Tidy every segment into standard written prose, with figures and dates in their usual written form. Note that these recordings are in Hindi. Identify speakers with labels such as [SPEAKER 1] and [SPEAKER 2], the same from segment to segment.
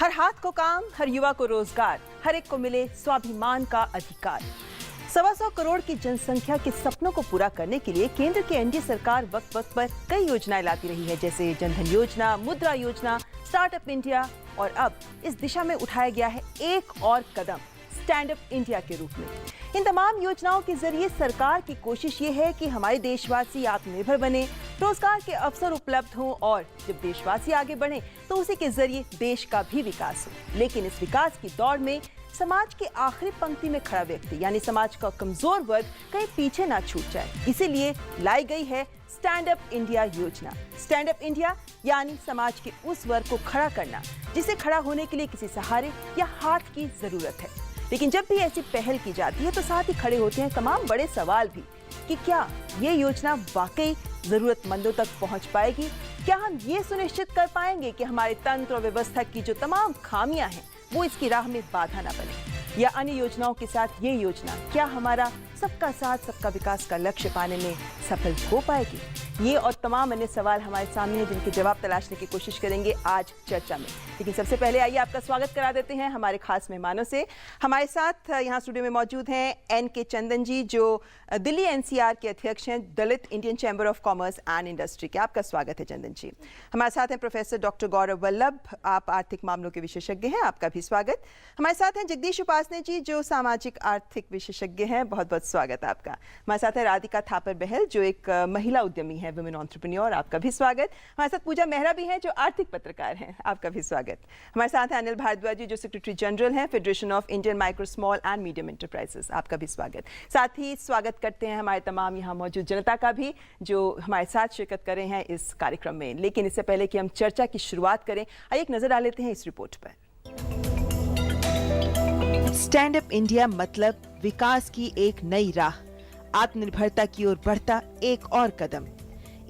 [SPEAKER 1] हर हाथ को काम, हर युवा को रोजगार, हर एक को मिले स्वाभिमान का अधिकार। 125 करोड़ की जनसंख्या के सपनों को पूरा करने के लिए केंद्र की एनडीए सरकार वक्त वक्त पर कई योजनाएं लाती रही है, जैसे जनधन योजना, मुद्रा योजना, स्टार्टअप इंडिया, और अब इस दिशा में उठाया गया है एक और कदम स्टैंड अप इंडिया के रूप में। इन तमाम योजनाओं के जरिए सरकार की कोशिश ये है कि हमारे देशवासी आत्मनिर्भर बने, रोजगार के अवसर उपलब्ध हों, और जब देशवासी आगे बढ़े तो उसी के जरिए देश का भी विकास हो। लेकिन इस विकास की दौड़ में समाज के आखिरी पंक्ति में खड़ा व्यक्ति यानी समाज का कमजोर वर्ग कहीं पीछे ना छूट जाए, इसीलिए लाई गई है स्टैंड अप इंडिया योजना। स्टैंड अप इंडिया यानी समाज के उस वर्ग को खड़ा करना जिसे खड़ा होने के लिए किसी सहारे या हाथ की जरूरत है। लेकिन जब भी ऐसी पहल की जाती है तो साथ ही खड़े होते हैं तमाम बड़े सवाल भी कि क्या ये योजना वाकई जरूरतमंदों तक पहुंच पाएगी? क्या हम ये सुनिश्चित कर पाएंगे कि हमारे तंत्र और व्यवस्था की जो तमाम खामियां हैं वो इसकी राह में बाधा ना बने? या अन्य योजनाओं के साथ ये योजना क्या हमारा सबका साथ सबका विकास का लक्ष्य पाने में सफल हो पाएगी? ये और तमाम अन्य सवाल हमारे सामने हैं जिनके जवाब तलाशने की कोशिश करेंगे आज चर्चा में। लेकिन सबसे पहले आइए आपका स्वागत करा देते हैं हमारे खास मेहमानों से। हमारे साथ यहाँ स्टूडियो में मौजूद हैं एन.के. चंदन जी, जो दिल्ली एनसीआर के अध्यक्ष हैं, Dalit Indian chamber of commerce and industry के। आपका स्वागत है चंदन जी। हमारे साथ हैं प्रोफेसर डॉक्टर गौरव वल्लभ, आप आर्थिक मामलों के विशेषज्ञ हैं, आपका भी स्वागत। हमारे साथ हैं जगदीश उपासने जी, जो सामाजिक आर्थिक विशेषज्ञ हैं, बहुत बहुत स्वागत आपका। हमारे साथ है राधिका थापर बहल, जो एक महिला उद्यमी है, वुमेन एंटरप्रेन्योर, आपका भी स्वागत। हमारे साथ पूजा मेहरा भी हैं, जो आर्थिक पत्रकार हैं, आपका भी स्वागत। हमारे साथ है अनिल भारद्वाज जी, जो सेक्रेटरी जनरल हैं, federation of Indian micro small and medium enterprises, आपका भी स्वागत। साथ ही स्वागत करते हैं हमारे तमाम यहाँ मौजूद जनता का भी, जो हमारे साथ शिरकत कर रहे हैं इस कार्यक्रम में। लेकिन इससे पहले कि हम चर्चा की शुरुआत करें, आइए एक नजर डाल लेते हैं इस रिपोर्ट पर। स्टैंड अप इंडिया मतलब विकास की एक नई राह, आत्मनिर्भरता की ओर बढ़ता एक और कदम।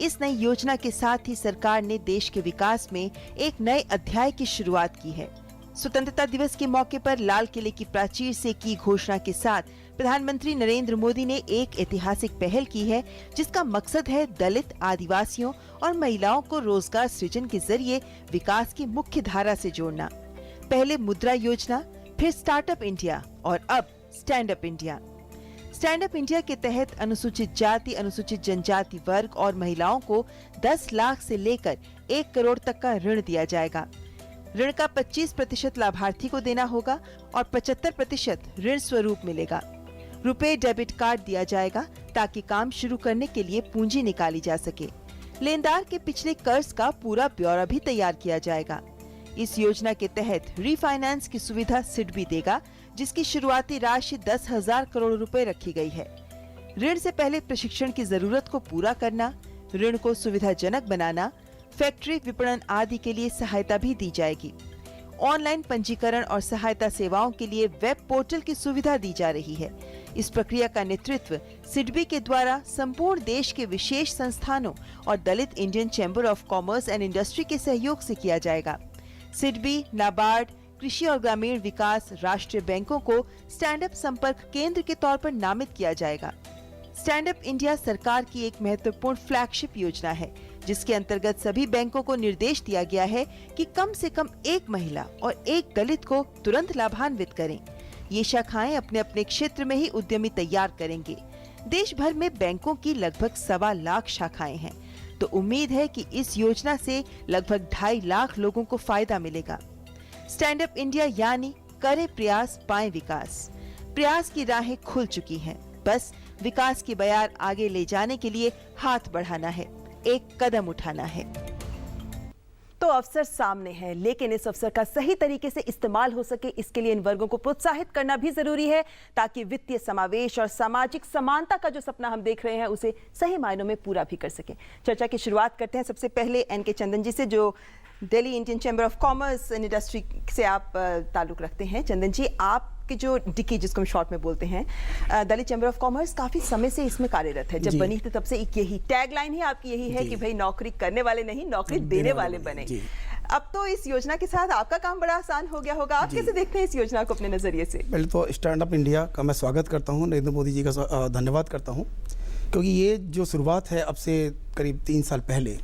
[SPEAKER 1] इस नई योजना के साथ ही सरकार ने देश के विकास में एक नए अध्याय की शुरुआत की है। स्वतंत्रता दिवस के मौके पर लाल किले की प्राचीर से की घोषणा के साथ प्रधानमंत्री नरेंद्र मोदी ने एक ऐतिहासिक पहल की है, जिसका मकसद है दलित, आदिवासियों और महिलाओं को रोजगार सृजन के जरिए विकास की मुख्य धारा से जोड़ना। पहले मुद्रा योजना, फिर स्टार्टअप इंडिया और अब stand up India. Stand up India के तहत अनुसूचित जाति, अनुसूचित जनजाति वर्ग और महिलाओं को 10 लाख से लेकर 1 करोड़ तक का ऋण दिया जाएगा। ऋण का 25% लाभार्थी को देना होगा और 75% ऋण स्वरूप मिलेगा। रुपए डेबिट कार्ड दिया जाएगा ताकि काम शुरू करने के लिए पूंजी निकाली जा सके। लेनदार के पिछले कर्ज का पूरा ब्यौरा भी तैयार किया जाएगा। इस योजना के तहत रीफाइनेंस की सुविधा सिडबी देगा, जिसकी शुरुआती राशि 10,000 करोड़ रुपए रखी गई है। ऋण से पहले प्रशिक्षण की जरूरत को पूरा करना, ऋण को सुविधाजनक बनाना, फैक्ट्री विपणन आदि के लिए सहायता भी दी जाएगी। ऑनलाइन पंजीकरण और सहायता सेवाओं के लिए वेब पोर्टल की सुविधा दी जा रही है। इस प्रक्रिया का नेतृत्व सिडबी के द्वारा संपूर्ण देश के विशेष संस्थानों और Dalit Indian chamber of commerce and industry के सहयोग से किया जाएगा। सिडबी, नाबार्ड, कृषि और ग्रामीण विकास, राष्ट्रीय बैंकों को स्टैंड अप संपर्क केंद्र के तौर पर नामित किया जाएगा। स्टैंड अप इंडिया सरकार की एक महत्वपूर्ण फ्लैगशिप योजना है, जिसके अंतर्गत सभी बैंकों को निर्देश दिया गया है कि कम से कम एक महिला और एक दलित को तुरंत लाभान्वित करें। ये शाखाएं अपने अपने क्षेत्र में ही उद्यमी तैयार करेंगे। देश भर में बैंकों की लगभग 1.25 लाख शाखाएं हैं, तो उम्मीद है कि इस योजना से लगभग 2.5 लाख लोगों को फायदा मिलेगा। स्टैंड अप इंडिया यानी करे प्रयास पाए विकास। प्रयास की राहें खुल चुकी हैं, बस विकास की बयार आगे ले जाने के लिए हाथ बढ़ाना है, एक कदम उठाना है। तो अवसर सामने है, लेकिन इस अवसर का सही तरीके से इस्तेमाल हो सके, इसके लिए इन वर्गों को प्रोत्साहित करना भी जरूरी है, ताकि वित्तीय समावेश और सामाजिक समानता का जो सपना हम देख रहे हैं उसे सही मायनों में पूरा भी कर सके। चर्चा की शुरुआत करते हैं सबसे पहले एन.के. चंदन जी से, जो Delhi Indian chamber of commerce and industry से आप ताल्लुक रखते हैं। चंदन जी, आपकी जो डिकी, जिसको हम शॉर्ट में बोलते हैं, दिल्ली चैम्बर ऑफ कॉमर्स काफी समय से इसमें कार्यरत है। जब बनी थी तब से यही टैगलाइन ही आपकी यही है कि भाई नौकरी करने वाले नहीं, नौकरी देने वाले बने। अब तो इस योजना के साथ आपका काम बड़ा आसान हो गया होगा। आप कैसे देखते हैं इस योजना को अपने नजरिए से?
[SPEAKER 2] पहले तो स्टैंड अप इंडिया का मैं स्वागत करता हूँ, नरेंद्र मोदी जी का धन्यवाद करता हूँ, क्योंकि ये जो शुरुआत है अब से करीब 3 साल पहले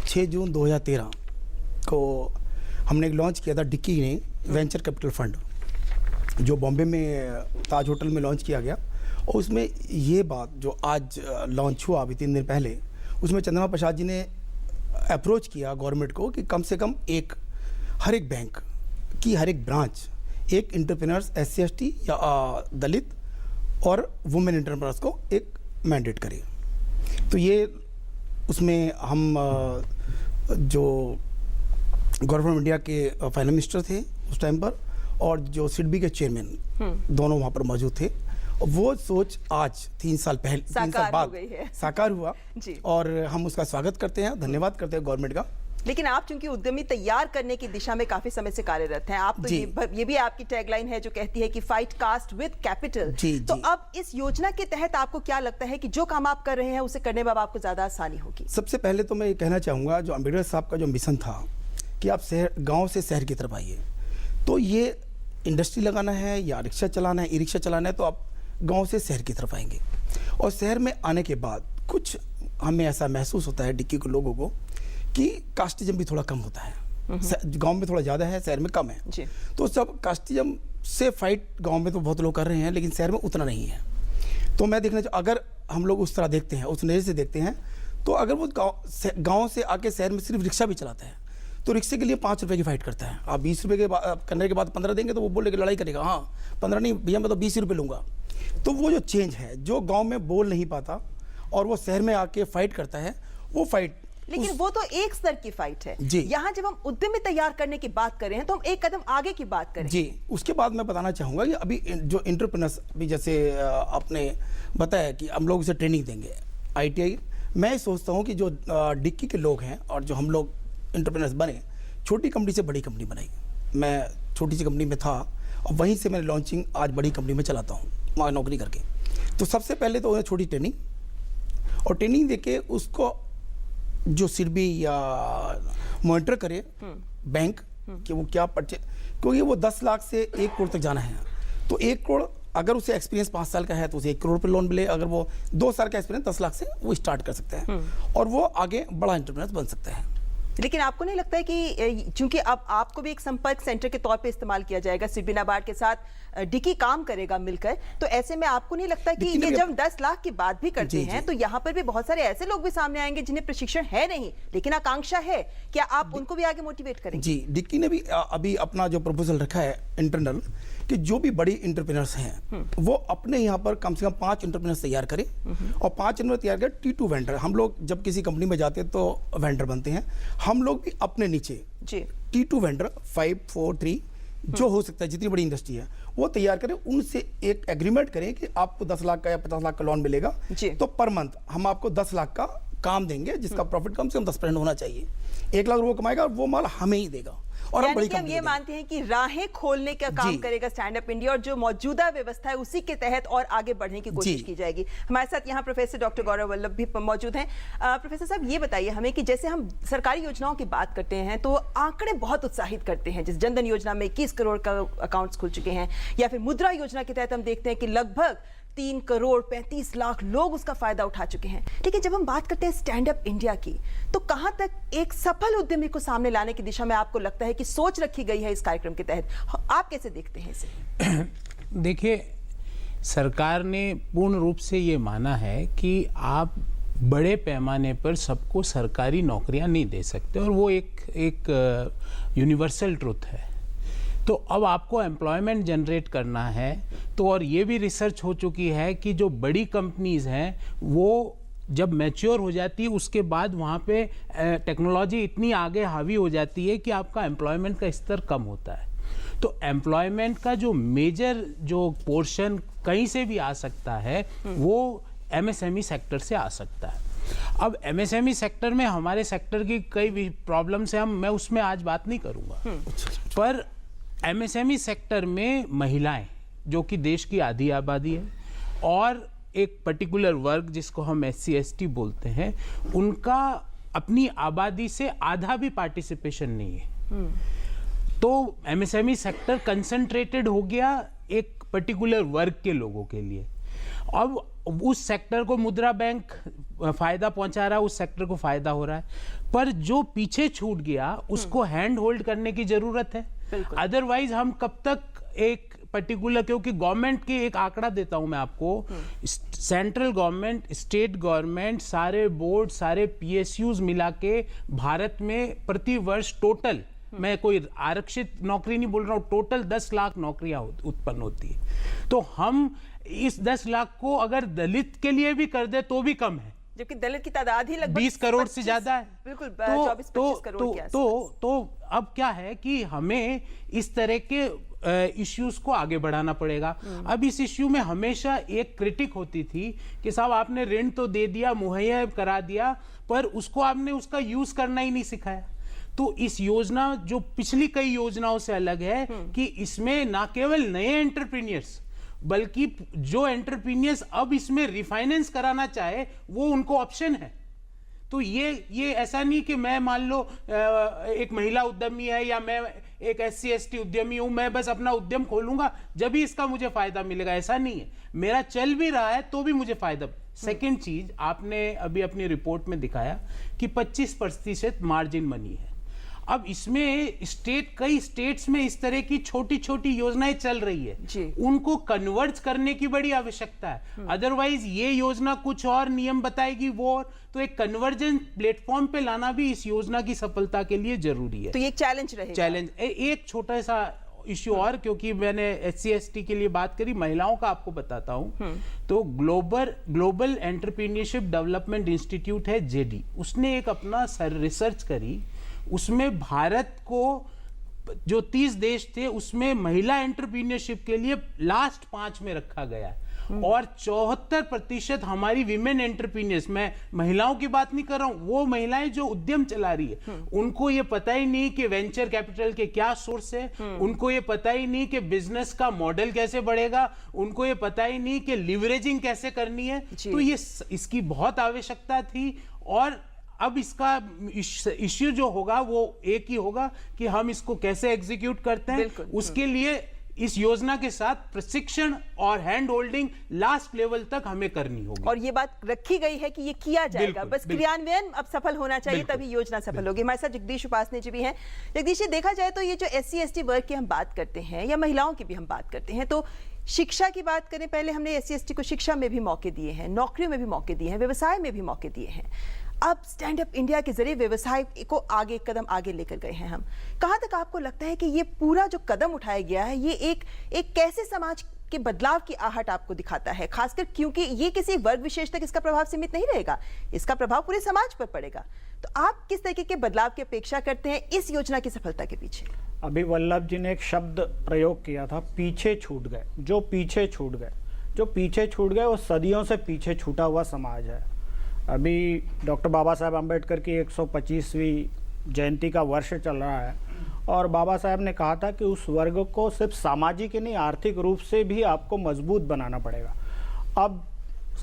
[SPEAKER 2] 6 जून 2013 को हमने एक लॉन्च किया था, डिक्की ने वेंचर कैपिटल फंड, जो बॉम्बे में ताज होटल में लॉन्च किया गया। और उसमें ये बात जो आज लॉन्च हुआ अभी 3 दिन पहले, उसमें चंद्रमा प्रसाद जी ने अप्रोच किया गवर्नमेंट को कि कम से कम हर एक बैंक की हर एक ब्रांच एक इंटरप्रेन्योर्स SC/ST या दलित और वुमेन इंटरप्रेन्योर्स को एक मैंडेट करे। तो ये उसमें हम जो गवर्नमेंट ऑफ इंडिया के फाइनेंस मिनिस्टर थे उस टाइम पर और जो सिडबी के चेयरमैन दोनों वहाँ पर मौजूद थे। वो सोच आज 3 साल बाद साकार हुआ
[SPEAKER 1] जी।
[SPEAKER 2] और हम उसका स्वागत करते हैं, धन्यवाद करते हैं गवर्नमेंट का।
[SPEAKER 1] लेकिन आप चूंकि उद्यमी तैयार करने की दिशा में काफी समय से कार्यरत हैं, आप तो ये भी आपकी टैगलाइन है जो कहती है कि फाइट कास्ट विद कैपिटल। तो अब इस योजना के तहत आपको क्या लगता है कि जो काम आप कर रहे हैं उसे करने में अब आपको ज्यादा आसानी होगी?
[SPEAKER 2] सबसे पहले तो मैं ये कहना चाहूँगा, जो अम्बेडकर साहब का जो मिशन था कि आप गाँव से शहर की तरफ आइए, तो ये इंडस्ट्री लगाना है या रिक्शा चलाना है, ई रिक्शा चलाना है, तो आप गांव से शहर की तरफ आएंगे। और शहर में आने के बाद कुछ हमें ऐसा महसूस होता है डिक्की के लोगों को कि कास्टिज्म भी थोड़ा कम होता है। गांव में थोड़ा ज़्यादा है, शहर में कम है
[SPEAKER 1] जी।
[SPEAKER 2] तो सब कास्टिज्म से फाइट गांव में तो बहुत लोग कर रहे हैं, लेकिन शहर में उतना नहीं है। तो मैं देखना अगर हम लोग उस तरह देखते हैं, उस नज़र से देखते हैं, तो अगर वो गाँव से आके शहर में सिर्फ रिक्शा भी चलाता है तो रिक्शे के लिए 5 रुपये की फाइट करता है। आप 20 रुपये के करने के बाद 15 देंगे तो वो बोलेगा, लड़ाई करेगा, हाँ 15 नहीं भैया मैं तो 20 रुपये लूँगा। तो वो जो चेंज है, जो गांव में बोल नहीं पाता और वो शहर में आके फाइट करता है, वो फाइट,
[SPEAKER 1] लेकिन वो तो एक स्तर की फाइट है
[SPEAKER 2] जी।
[SPEAKER 1] यहाँ जब हम उद्यमी तैयार करने की बात कर रहे हैं तो हम एक कदम आगे की बात करें
[SPEAKER 2] जी। उसके बाद मैं बताना चाहूँगा कि अभी जो एंटरप्रेन्योर्स, अभी जैसे आपने बताया कि हम लोग उसे ट्रेनिंग देंगे ITI, मैं सोचता हूँ कि जो डिक्की के लोग हैं और जो हम लोग एंटरप्रेन्योर्स बने, छोटी कंपनी से बड़ी कंपनी बनाई। मैं छोटी सी कंपनी में था और वहीं से मैंने लॉन्चिंग आज बड़ी कंपनी में चलाता हूँ वहाँ नौकरी करके। तो सबसे पहले तो उन्हें छोटी ट्रेनिंग, और ट्रेनिंग देके उसको जो सिडबी या मॉनिटर करे बैंक कि वो क्या परचेज, क्योंकि वो 10 लाख से 1 करोड़ तक जाना है। तो 1 करोड़ अगर उसे एक्सपीरियंस 5 साल का है तो उसे 1 करोड़ पे लोन मिले। अगर वो 2 साल का एक्सपीरियंस 10 लाख से वो स्टार्ट कर सकते हैं और वो आगे बड़ा एंटरप्रेन्योर बन सकता है।
[SPEAKER 1] लेकिन आपको नहीं लगता है कि चूंकि अब आपको भी एक संपर्क सेंटर के तौर पे इस्तेमाल किया जाएगा, सिडबी नाबार्ड के साथ डिक्की काम करेगा मिलकर, तो ऐसे में आपको नहीं लगता कि ये जब 10 लाख की बात भी करते हैं तो यहाँ पर भी बहुत सारे ऐसे लोग भी सामने आएंगे जिन्हें प्रशिक्षण है नहीं लेकिन आकांक्षा है, क्या आप उनको भी आगे मोटिवेट करेंगे? जी,
[SPEAKER 2] डिक्की ने भी अभी अपना जो प्रपोजल रखा है इंटरनल कि जो भी बड़ी इंटरप्रेन्योर्स हैं वो अपने यहाँ पर कम से कम 5 इंटरप्रेन्योर्स तैयार करें और 5 इंटरप्रेन्योर तैयार करें। T2 वेंडर, हम लोग जब किसी कंपनी में जाते हैं तो वेंडर बनते हैं, हम लोग भी अपने नीचे T2 वेंडर 5, 4, 3 जो हो सकता है, जितनी बड़ी इंडस्ट्री है वो तैयार करें, उनसे एक एग्रीमेंट करें कि आपको 10 लाख का या 50 लाख का लोन मिलेगा, तो पर मंथ हम आपको 10 लाख का काम देंगे जिसका प्रॉफिट कम से कम 10% होना चाहिए। 1 लाख वो कमाएगा, वो माल हमें ही देगा। और
[SPEAKER 1] हम ये मानते हैं कि राहें खोलने का काम करेगा स्टैंड अप इंडिया और जो मौजूदा व्यवस्था है उसी के तहत और आगे बढ़ने की कोशिश की जाएगी। हमारे साथ यहाँ प्रोफेसर डॉक्टर गौरव वल्लभ भी मौजूद हैं। प्रोफेसर साहब ये बताइए हमें कि जैसे हम सरकारी योजनाओं की बात करते हैं तो आंकड़े बहुत उत्साहित करते हैं, जैसे जनधन योजना में 21 करोड़ का अकाउंट्स खुल चुके हैं, या फिर मुद्रा योजना के तहत हम देखते हैं कि लगभग 3 करोड़ 35 लाख लोग उसका फायदा उठा चुके हैं। लेकिन जब हम बात करते हैं स्टैंड अप इंडिया की, तो कहां तक एक सफल उद्यमी को सामने लाने की दिशा में आपको लगता है कि सोच रखी गई है इस कार्यक्रम के तहत? आप कैसे देखते हैं इसे?
[SPEAKER 3] देखिए, सरकार ने पूर्ण रूप से ये माना है कि आप बड़े पैमाने पर सबको सरकारी नौकरियां नहीं दे सकते, और वो एक यूनिवर्सल ट्रुथ है। तो अब आपको एम्प्लॉयमेंट जनरेट करना है, तो और ये भी रिसर्च हो चुकी है कि जो बड़ी कंपनीज हैं वो जब मैच्योर हो जाती है उसके बाद वहाँ पे टेक्नोलॉजी इतनी आगे हावी हो जाती है कि आपका एम्प्लॉयमेंट का स्तर कम होता है। तो एम्प्लॉयमेंट का जो मेजर जो पोर्शन कहीं से भी आ सकता है वो MSME सेक्टर से आ सकता है। अब MSME सेक्टर में हमारे सेक्टर की कई प्रॉब्लम्स हैं, मैं उसमें आज बात नहीं करूँगा, पर MSME सेक्टर में महिलाएं जो कि देश की आधी आबादी है और एक पर्टिकुलर वर्ग जिसको हम SC/ST बोलते हैं, उनका अपनी आबादी से आधा भी पार्टिसिपेशन नहीं है। तो MSME सेक्टर कंसंट्रेटेड हो गया एक पर्टिकुलर वर्ग के लोगों के लिए। अब उस सेक्टर को मुद्रा बैंक फायदा पहुंचा रहा है, उस सेक्टर को फायदा हो रहा है, पर जो पीछे छूट गया उसको हैंड होल्ड करने की जरूरत है। अदरवाइज हम कब तक एक पर्टिकुलर, क्योंकि गवर्नमेंट की एक आंकड़ा देता हूं मैं आपको, सेंट्रल गवर्नमेंट, स्टेट गवर्नमेंट, सारे बोर्ड, सारे पीएसयूज मिला के भारत में प्रति वर्ष टोटल, मैं कोई आरक्षित नौकरी नहीं बोल रहा हूं, टोटल 10 लाख नौकरियां उत्पन्न होती है। तो हम इस 10 लाख को अगर दलित के लिए भी कर दे तो भी कम है,
[SPEAKER 1] जबकि दलित की तादाद ही लगभग
[SPEAKER 3] 20 करोड़ से ज्यादा है।
[SPEAKER 1] बिल्कुल 24-25 करोड़ के आसपास।
[SPEAKER 3] तो अब क्या है कि हमें इस तरह के इश्यूज को आगे बढ़ाना पड़ेगा। अब इस इश्यू में हमेशा एक क्रिटिक होती थी कि साहब आपने ऋण तो दे दिया, मुहैया करा दिया, पर उसको आपने उसका यूज करना ही नहीं सिखाया। तो इस योजना जो पिछली कई योजनाओं से अलग है कि इसमें ना केवल नए एंटरप्रेन्योर्स, बल्कि जो एंटरप्रेन्योर्स अब इसमें रिफाइनेंस कराना चाहे वो उनको ऑप्शन है। तो ये ऐसा नहीं कि मैं मान लो एक महिला उद्यमी है या मैं एक SC ST उद्यमी हूं, मैं बस अपना उद्यम खोलूंगा जब भी इसका मुझे फायदा मिलेगा, ऐसा नहीं है। मेरा चल भी रहा है तो भी मुझे फायदा। सेकंड चीज, आपने अभी अपनी रिपोर्ट में दिखाया कि 25% मार्जिन मनी है। अब इसमें कई स्टेट्स में इस तरह की छोटी छोटी योजनाएं चल रही है, उनको कन्वर्ज करने की बड़ी आवश्यकता है। अदरवाइज ये योजना कुछ और नियम बताएगी वो और, तो एक कन्वर्जन प्लेटफॉर्म पे लाना भी इस योजना की सफलता के लिए जरूरी है।
[SPEAKER 1] तो ये चैलेंज रहेगा।
[SPEAKER 3] चैलेंज एक छोटा सा इश्यू और, क्योंकि मैंने SC ST के लिए बात करी, महिलाओं का आपको बताता हूं। तो ग्लोबल एंटरप्रेन्योरशिप डेवलपमेंट इंस्टीट्यूट है JD, उसने एक अपना रिसर्च करी, उसमें भारत को जो 30 देश थे उसमें महिला एंटरप्रेन्योरशिप के लिए लास्ट 5 में रखा गया है, और 74% हमारी विमेन एंटरप्रेन्योर्स, मैं महिलाओं की बात नहीं कर रहा हूं, वो महिलाएं जो उद्यम चला रही है, उनको ये पता ही नहीं कि वेंचर कैपिटल के क्या सोर्स है, उनको ये पता ही नहीं कि बिजनेस का मॉडल कैसे बढ़ेगा, उनको ये पता ही नहीं कि लिवरेजिंग कैसे करनी है। तो ये इसकी बहुत आवश्यकता थी। और अब इसका इश्यू जो होगा वो एक ही होगा कि हम इसको कैसे एग्जीक्यूट करते हैं। उसके लिए इस योजना के साथ प्रशिक्षण और हैंड होल्डिंग लास्ट लेवल तक हमें करनी होगी।
[SPEAKER 1] और ये बात रखी गई है कि ये किया जाएगा, बस क्रियान्वयन अब सफल होना चाहिए, तभी योजना सफल होगी। हमारे साथ जगदीश उपासने जी भी हैं। जगदीश जी, देखा जाए तो ये जो SC ST वर्ग की हम बात करते हैं या महिलाओं की भी हम बात करते हैं, तो शिक्षा की बात करें, पहले हमने SC ST को शिक्षा में भी मौके दिए हैं, नौकरियों में भी मौके दिए हैं, व्यवसाय में भी मौके दिए हैं। अब स्टैंड अप इंडिया के जरिए व्यवसाय को आगे कदम आगे लेकर गए हैं हम। कहां तक आपको लगता है कि ये पूरा जो कदम उठाया गया है ये एक कैसे समाज के बदलाव की आहट आपको दिखाता है, खासकर क्योंकि ये किसी वर्ग विशेष तक इसका प्रभाव सीमित नहीं रहेगा, इसका प्रभाव पूरे समाज पर पड़ेगा। तो आप किस तरीके के बदलाव की अपेक्षा करते हैं इस योजना की सफलता के पीछे?
[SPEAKER 4] अभी वल्लभ जी ने एक शब्द प्रयोग किया था, पीछे छूट गए। जो पीछे छूट गए वो सदियों से पीछे छूटा हुआ समाज है। अभी डॉक्टर बाबा साहेब आम्बेडकर की 125वीं जयंती का वर्ष चल रहा है, और बाबा साहेब ने कहा था कि उस वर्ग को सिर्फ सामाजिक ही नहीं, आर्थिक रूप से भी आपको मजबूत बनाना पड़ेगा। अब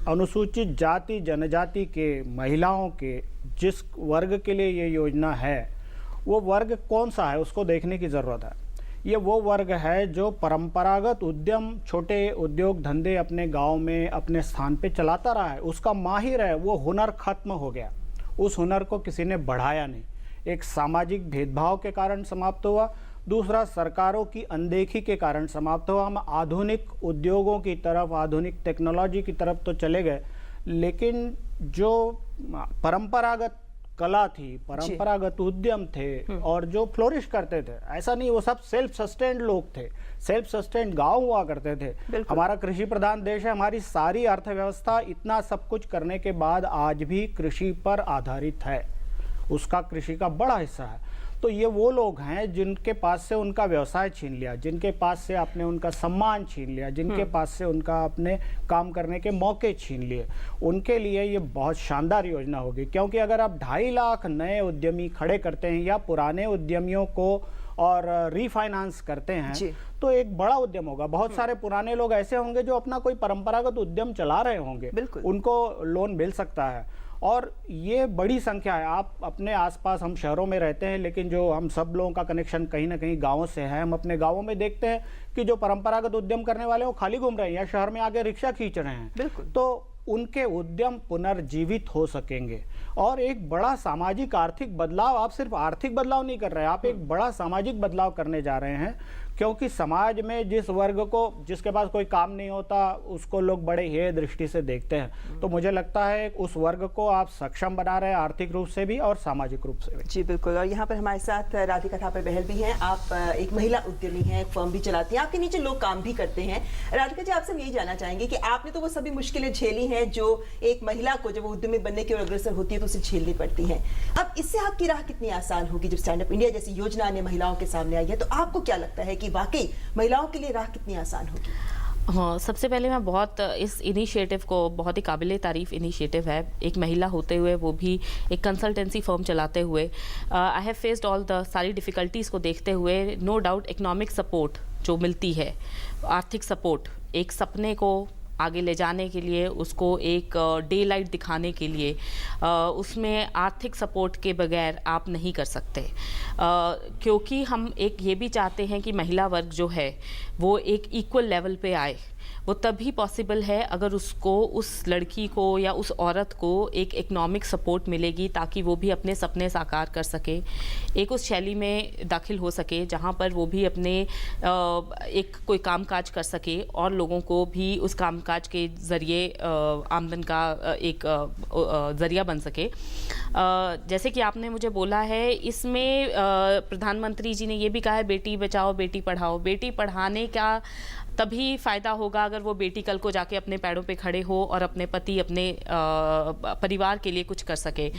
[SPEAKER 4] अनुसूचित जाति जनजाति के, महिलाओं के, जिस वर्ग के लिए ये योजना है, वो वर्ग कौन सा है उसको देखने की ज़रूरत है। ये वो वर्ग है जो परंपरागत उद्यम, छोटे उद्योग धंधे अपने गांव में, अपने स्थान पे चलाता रहा है, उसका माहिर है। वो हुनर खत्म हो गया, उस हुनर को किसी ने बढ़ाया नहीं। एक सामाजिक भेदभाव के कारण समाप्त हुआ, दूसरा सरकारों की अनदेखी के कारण समाप्त हुआ। हम आधुनिक उद्योगों की तरफ, आधुनिक टेक्नोलॉजी की तरफ तो चले गए, लेकिन जो परंपरागत कला थी, परंपरागत उद्यम थे और जो फ्लोरिश करते थे, ऐसा नहीं वो सब सेल्फ सस्टेन्ड लोग थे, सेल्फ सस्टेन्ड गांव हुआ करते थे। हमारा कृषि प्रधान देश है, हमारी सारी अर्थव्यवस्था इतना सब कुछ करने के बाद आज भी कृषि पर आधारित है, उसका कृषि का बड़ा हिस्सा है। तो ये वो लोग हैं जिनके पास से उनका व्यवसाय छीन लिया, जिनके पास से आपने उनका सम्मान छीन लिया, जिनके पास से उनका अपने काम करने के मौके छीन लिए, उनके लिए ये बहुत शानदार योजना होगी। क्योंकि अगर आप 2.5 लाख नए उद्यमी खड़े करते हैं या पुराने उद्यमियों को और रीफाइनेंस करते हैं तो एक बड़ा उद्यम होगा। बहुत सारे पुराने लोग ऐसे होंगे जो अपना कोई परंपरागत उद्यम चला रहे होंगे, उनको लोन मिल सकता है। और ये बड़ी संख्या है। आप अपने आसपास, हम शहरों में रहते हैं, लेकिन जो हम सब लोगों का कनेक्शन कहीं ना कहीं गाँवों से है। हम अपने गाँवों में देखते हैं कि जो परंपरागत उद्यम करने वाले वो खाली घूम रहे हैं या शहर में आगे रिक्शा खींच रहे हैं। तो उनके उद्यम पुनर्जीवित हो सकेंगे। और एक बड़ा सामाजिक आर्थिक बदलाव, आप सिर्फ आर्थिक बदलाव नहीं कर रहे हैं, आप एक बड़ा सामाजिक बदलाव करने जा रहे हैं। क्योंकि समाज में जिस वर्ग को, जिसके पास कोई काम नहीं होता, उसको लोग बड़े हेय दृष्टि से देखते हैं, तो मुझे लगता है उस वर्ग को आप सक्षम बना रहे हैं आर्थिक रूप से भी और सामाजिक रूप से भी।
[SPEAKER 1] जी बिल्कुल। और यहाँ पर हमारे साथ राधिका थापर बहल भी हैं। आप एक महिला उद्यमी हैं, एक फर्म भी चलाती हैं, आपके नीचे लोग काम भी करते हैं। राधिका जी, आपसे हम यही जानना चाहेंगे कि आपने तो वो सभी मुश्किलें झेली हैं जो एक महिला को जब वो उद्यमी बनने की ओर अग्रसर होती है तो उसे झेलनी पड़ती हैं। अब इससे आपकी राह कितनी आसान होगी जब स्टैंड अप इंडिया जैसी योजना ने महिलाओं के सामने आई है? तो आपको क्या लगता है कि वाकई महिलाओं के लिए राह कितनी आसान होगी?
[SPEAKER 5] हाँ, सबसे पहले मैं बहुत इस इनिशिएटिव को, बहुत ही काबिले तारीफ इनिशिएटिव है, एक महिला होते हुए, वो भी एक कंसल्टेंसी फर्म चलाते हुए। I have faced all the सारी डिफ़िकल्टीज़ को देखते हुए, नो डाउट इकोनॉमिक सपोर्ट जो मिलती है, आर्थिक सपोर्ट, एक सपने को आगे ले जाने के लिए, उसको एक डे लाइट दिखाने के लिए, उसमें आर्थिक सपोर्ट के बगैर आप नहीं कर सकते। क्योंकि हम एक ये भी चाहते हैं कि महिला वर्ग जो है वो एक इक्वल लेवल पे आए। वो तभी पॉसिबल है अगर उसको, उस लड़की को या उस औरत को एक इकोनॉमिक सपोर्ट मिलेगी, ताकि वो भी अपने सपने साकार कर सके, एक उस शैली में दाखिल हो सके जहाँ पर वो भी अपने एक कोई कामकाज कर सके और लोगों को भी उस कामकाज के ज़रिए आमदन का एक ज़रिया बन सके। जैसे कि आपने मुझे बोला है, इसमें प्रधानमंत्री जी ने ये भी कहा है, बेटी बचाओ बेटी पढ़ाओ। बेटी पढ़ाने का तभी फ़ायदा होगा अगर वो बेटी कल को जाके अपने पैरों पे खड़े हो और अपने पति, अपने परिवार के लिए कुछ कर सके।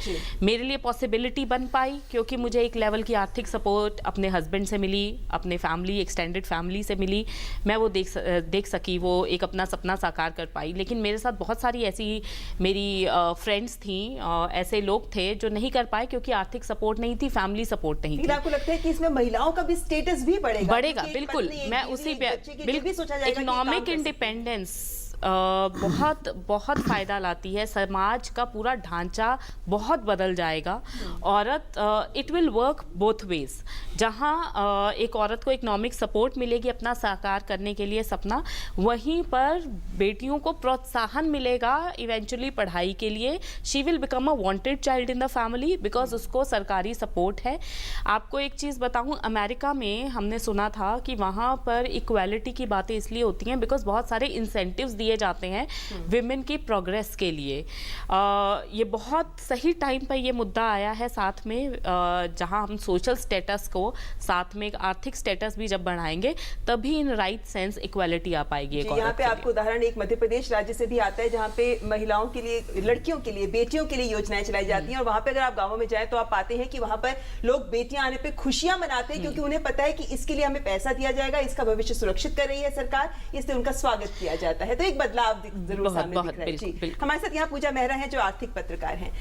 [SPEAKER 5] मेरे लिए पॉसिबिलिटी बन पाई क्योंकि मुझे एक लेवल की आर्थिक सपोर्ट अपने हस्बैंड से मिली, अपने फैमिली, एक्सटेंडेड फैमिली से मिली। मैं वो देख सकी, वो एक अपना सपना साकार कर पाई। लेकिन मेरे साथ बहुत सारी ऐसी मेरी फ्रेंड्स थी, ऐसे लोग थे जो नहीं कर पाए क्योंकि आर्थिक सपोर्ट नहीं थी, फैमिली सपोर्ट नहीं थी।
[SPEAKER 1] आपको लगता है कि इसमें महिलाओं का भी स्टेटस भी बढ़ेगा?
[SPEAKER 5] बिल्कुल। मैं उसी पे इकोनॉमिक इंडिपेंडेंस बहुत बहुत फ़ायदा लाती है। समाज का पूरा ढांचा बहुत बदल जाएगा। औरत, it will work both ways. जहाँ एक औरत को इकोनॉमिक सपोर्ट मिलेगी अपना साकार करने के लिए सपना, वहीं पर बेटियों को प्रोत्साहन मिलेगा इवेंचुअली पढ़ाई के लिए। She will become a wanted child in the family because उसको सरकारी सपोर्ट है। आपको एक चीज़ बताऊँ, अमेरिका में हमने सुना था कि वहाँ पर इक्वालिटी की बातें इसलिए होती हैं बिकॉज बहुत सारे इंसेंटिव्स दिए जाते हैं विमेन की प्रोग्रेस के लिए। ये बहुत सही टाइम पर ये मुद्दा आया है साथ में, जहां हम सोशल स्टेटस को साथ में एक आर्थिक स्टेटस भी जब बढ़ाएंगे तभी इन राइट सेंस इक्वालिटी आ पाएगी।
[SPEAKER 1] यहाँ पे आपको उदाहरण एक मध्य प्रदेश राज्य से भी आता है जहाँ पे महिलाओं के लिए, लड़कियों के लिए, बेटियों के लिए योजनाएं चलाई जाती हैं। और वहां पे अगर आप गाँवों में जाए तो आप पाते हैं कि वहां पर लोग बेटियां आने पर खुशियां मनाते हैं क्योंकि उन्हें पता है कि इसके लिए हमें पैसा दिया जाएगा, इसका भविष्य सुरक्षित कर रही है सरकार, इसलिए उनका स्वागत किया जाता है। तो एक बदलाव जरूर सामने दिख रहा है। जी, हमारे साथ यहाँ पूजा मेहरा हैं जो आर्थिक पत्रकार हैं।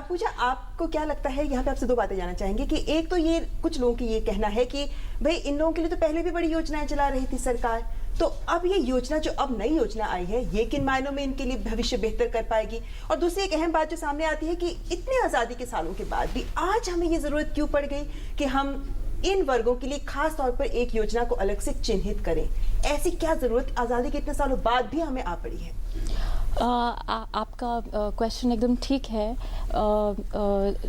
[SPEAKER 1] पूजा, आपको क्या लगता है, यहाँ पे आपसे दो बातें जानना चाहेंगे कि एक तो ये कुछ लोगों की ये कहना है कि भाई इन लोगों के लिए तो पहले भी बड़ी योजनाएं चला रही थी सरकार, तो अब ये योजना जो अब नई योजना आई है ये किन मायनों में इनके लिए भविष्य बेहतर कर पाएगी? और दूसरी एक अहम बात जो सामने आती है कि इतने आजादी के सालों के बाद भी आज हमें ये जरूरत क्यों पड़ गई कि हम इन वर्गों के लिए खास तौर पर एक योजना को अलग से चिन्हित करें? ऐसी क्या जरूरत आज़ादी के इतने सालों बाद भी हमें आ पड़ी है?
[SPEAKER 6] आपका क्वेश्चन एकदम ठीक है।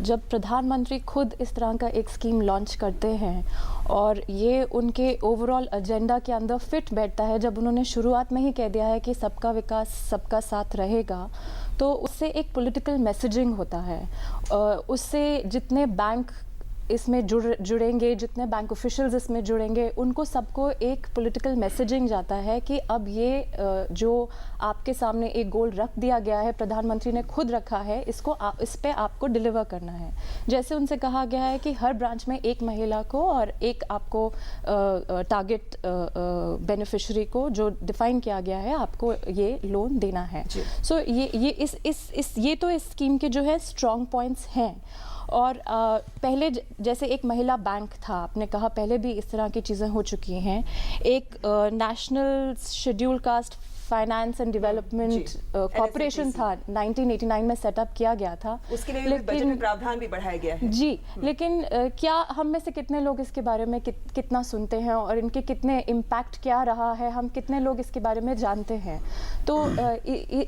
[SPEAKER 6] जब प्रधानमंत्री खुद इस तरह का एक स्कीम लॉन्च करते हैं और ये उनके ओवरऑल एजेंडा के अंदर फिट बैठता है, जब उन्होंने शुरुआत में ही कह दिया है कि सबका विकास सबका साथ रहेगा, तो उससे एक पॉलिटिकल मैसेजिंग होता है। उससे जितने बैंक इसमें जुड़ेंगे, जितने बैंक ऑफिशियल्स इसमें जुड़ेंगे, उनको सबको एक पॉलिटिकल मैसेजिंग जाता है कि अब ये जो आपके सामने एक गोल रख दिया गया है, प्रधानमंत्री ने खुद रखा है, इस पे आपको डिलीवर करना है। जैसे उनसे कहा गया है कि हर ब्रांच में एक महिला को और एक आपको टारगेट बेनिफिशियरी को जो डिफाइन किया गया है, आपको ये लोन देना है। सो ये तो इस स्कीम के जो है स्ट्रॉन्ग पॉइंट्स हैं। और पहले जैसे एक महिला बैंक था, आपने कहा पहले भी इस तरह की चीज़ें हो चुकी हैं। एक national schedule caste finance and development corporation था, 1989 में सेटअप किया गया था।
[SPEAKER 1] उसके लिए बजट में प्रावधान भी बढ़ाया गया है।
[SPEAKER 6] जी, लेकिन क्या हम में से कितने लोग इसके बारे में कितना सुनते हैं और इनके कितने इम्पैक्ट क्या रहा है, हम कितने लोग इसके बारे में जानते हैं? तो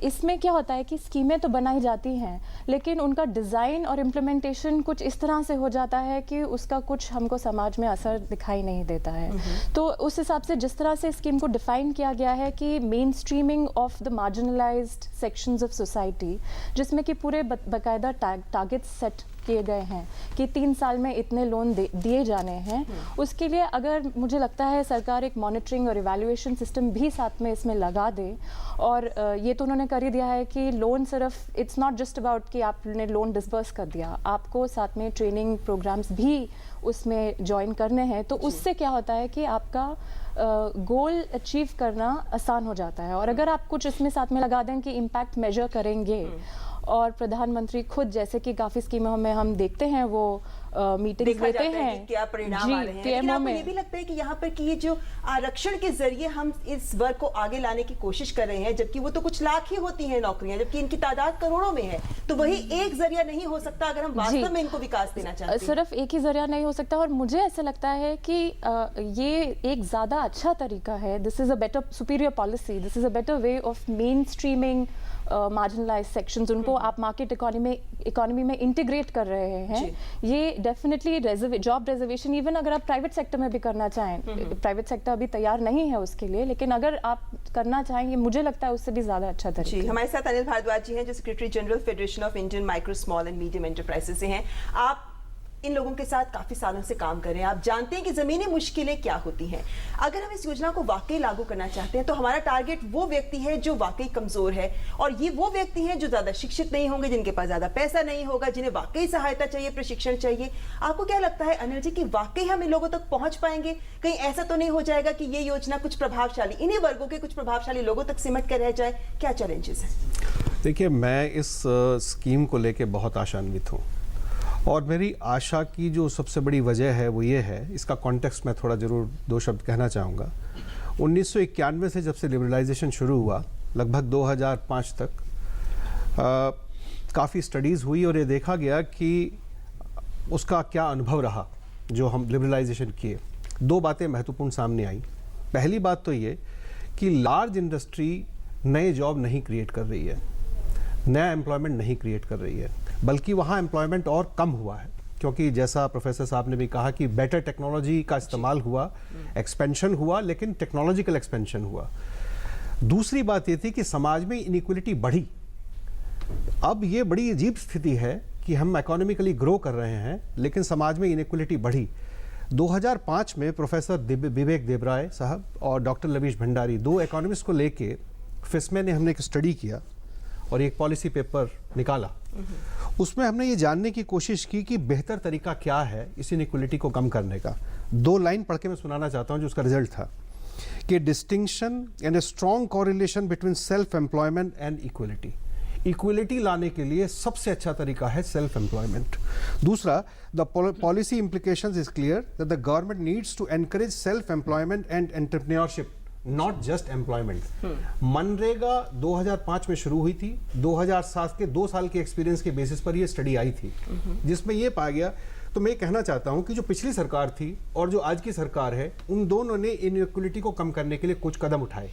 [SPEAKER 6] इसमें क्या होता है कि स्कीमें तो बनाई जाती हैं, लेकिन उनका डिज़ाइन और इम्प्लीमेंटेशन कुछ इस तरह से हो जाता है कि उसका कुछ हमको समाज में असर दिखाई नहीं देता है। तो उस हिसाब से जिस तरह से स्कीम को डिफाइन किया गया है कि main streaming of the marginalised sections of society, जिसमें कि पूरे बाकायदा टारगेट्स सेट किए गए हैं कि 3 साल में इतने लोन दिए जाने हैं। उसके लिए अगर मुझे लगता है सरकार एक मॉनिटरिंग और इवैल्यूएशन सिस्टम भी साथ में इसमें लगा दे, और ये तो उन्होंने कर ही दिया है कि लोन सिर्फ इट्स नॉट जस्ट अबाउट कि आपने लोन डिसबर्स कर दिया, आपको साथ में ट्रेनिंग प्रोग्राम्स भी उसमें ज्वाइन करने हैं। तो उससे क्या होता है कि आपका गोल अचीव करना आसान हो जाता है। और अगर आप कुछ इसमें साथ में लगा दें कि इम्पैक्ट मेजर करेंगे, और प्रधानमंत्री खुद जैसे कि काफ़ी स्कीमों में हम देखते हैं वो मीटिंग्स लेते हैं
[SPEAKER 1] कि क्या परिणाम आ रहे हैं, लेकिन आपको ये भी लगता है कि यहाँ पर कि ये जो आरक्षण के जरिए हम इस वर्ग को आगे लाने की कोशिश कर रहे हैं, जबकि वो तो कुछ लाख ही होती हैं नौकरियां, जबकि इनकी तादाद करोड़ों में है, तो वही एक जरिया नहीं हो सकता अगर हम वास्तव में इनको विकास देना चाहते हैं?
[SPEAKER 6] सिर्फ एक ही जरिया नहीं हो सकता, और मुझे ऐसा लगता है कि ये एक ज़्यादा अच्छा तरीका है। This is a better superior policy, this is a better way of mainstreaming marginalise sections, उनको आप मार्केट इकोनॉमी में इंटीग्रेट कर रहे हैं। ये डेफिनेटली जॉब रिजर्वेशन इवन अगर आप प्राइवेट सेक्टर में भी करना चाहें, प्राइवेट सेक्टर अभी तैयार नहीं है उसके लिए, लेकिन अगर आप करना चाहेंगे, मुझे लगता है उससे भी ज़्यादा अच्छा तरीका है।
[SPEAKER 1] हमारे साथ अनिल भारद्वाज जी हैं जो secretary general federation of Indian micro small and medium enterprises से हैं। आप इन लोगों के साथ काफी सालों से काम कर रहे हैं, आप जानते हैं कि जमीनी मुश्किलें क्या होती हैं। अगर हम इस योजना को वाकई लागू करना चाहते हैं तो हमारा टारगेट वो व्यक्ति है जो वाकई कमजोर है, और ये वो व्यक्ति हैं जो ज्यादा शिक्षित नहीं होंगे, जिनके पास ज्यादा पैसा नहीं होगा, जिन्हें वाकई सहायता चाहिए, प्रशिक्षण चाहिए। आपको क्या लगता है अनिल जी कि वाकई हम इन लोगों तक पहुंच पाएंगे? कहीं ऐसा तो नहीं हो जाएगा कि ये योजना कुछ प्रभावशाली, इन्हीं वर्गों के कुछ प्रभावशाली लोगों तक सिमट कर रह जाए? क्या चैलेंजेस हैं?
[SPEAKER 7] देखिए, मैं इस स्कीम को लेके बहुत आशान्वित हूँ, और मेरी आशा की जो सबसे बड़ी वजह है वो ये है, इसका कॉन्टेक्स्ट मैं थोड़ा ज़रूर 2 शब्द कहना चाहूँगा। 1991 से जब से लिबरलाइजेशन शुरू हुआ, लगभग 2005 तक काफ़ी स्टडीज़ हुई और ये देखा गया कि उसका क्या अनुभव रहा जो हम लिबरलाइजेशन किए। 2 बातें महत्वपूर्ण सामने आई। पहली बात तो ये कि लार्ज इंडस्ट्री नए जॉब नहीं क्रिएट कर रही है, नया एम्प्लॉयमेंट नहीं क्रिएट कर रही है, बल्कि वहाँ एम्प्लॉयमेंट और कम हुआ है, क्योंकि जैसा प्रोफेसर साहब ने भी कहा कि बेटर टेक्नोलॉजी का इस्तेमाल हुआ, एक्सपेंशन हुआ, लेकिन टेक्नोलॉजिकल एक्सपेंशन हुआ। दूसरी बात ये थी कि समाज में इनइक्वलिटी बढ़ी। अब ये बड़ी अजीब स्थिति है कि हम इकोनॉमिकली ग्रो कर रहे हैं, लेकिन समाज में इनइक्वलिटी बढ़ी। 2005 में प्रोफेसर विवेक देबराय साहब और डॉक्टर लवीश भंडारी, 2 इकोनॉमिस्ट को लेके फिस्मे ने हमने एक स्टडी किया और एक पॉलिसी पेपर निकाला। उसमें हमने ये जानने की कोशिश की कि बेहतर तरीका क्या है इस इनइक्वलिटी को कम करने का। 2 लाइन पढ़ के मैं सुनाना चाहता हूँ जो उसका रिजल्ट था कि distinction and a strong correlation between self employment and equality. Equality लाने के लिए सबसे अच्छा तरीका है सेल्फ एम्प्लॉयमेंट। दूसरा, the policy implications is clear that the government needs to encourage self employment and entrepreneurship, not just employment. MNREGA 2005 में शुरू हुई थी, 2007 के 2 साल के एक्सपीरियंस के बेसिस पर ये स्टडी आई थी, जिसमें ये पाया गया। तो मैं कहना चाहता हूं कि जो पिछली सरकार थी और जो आज की सरकार है, उन दोनों ने इनइक्वलिटी को कम करने के लिए कुछ कदम उठाए।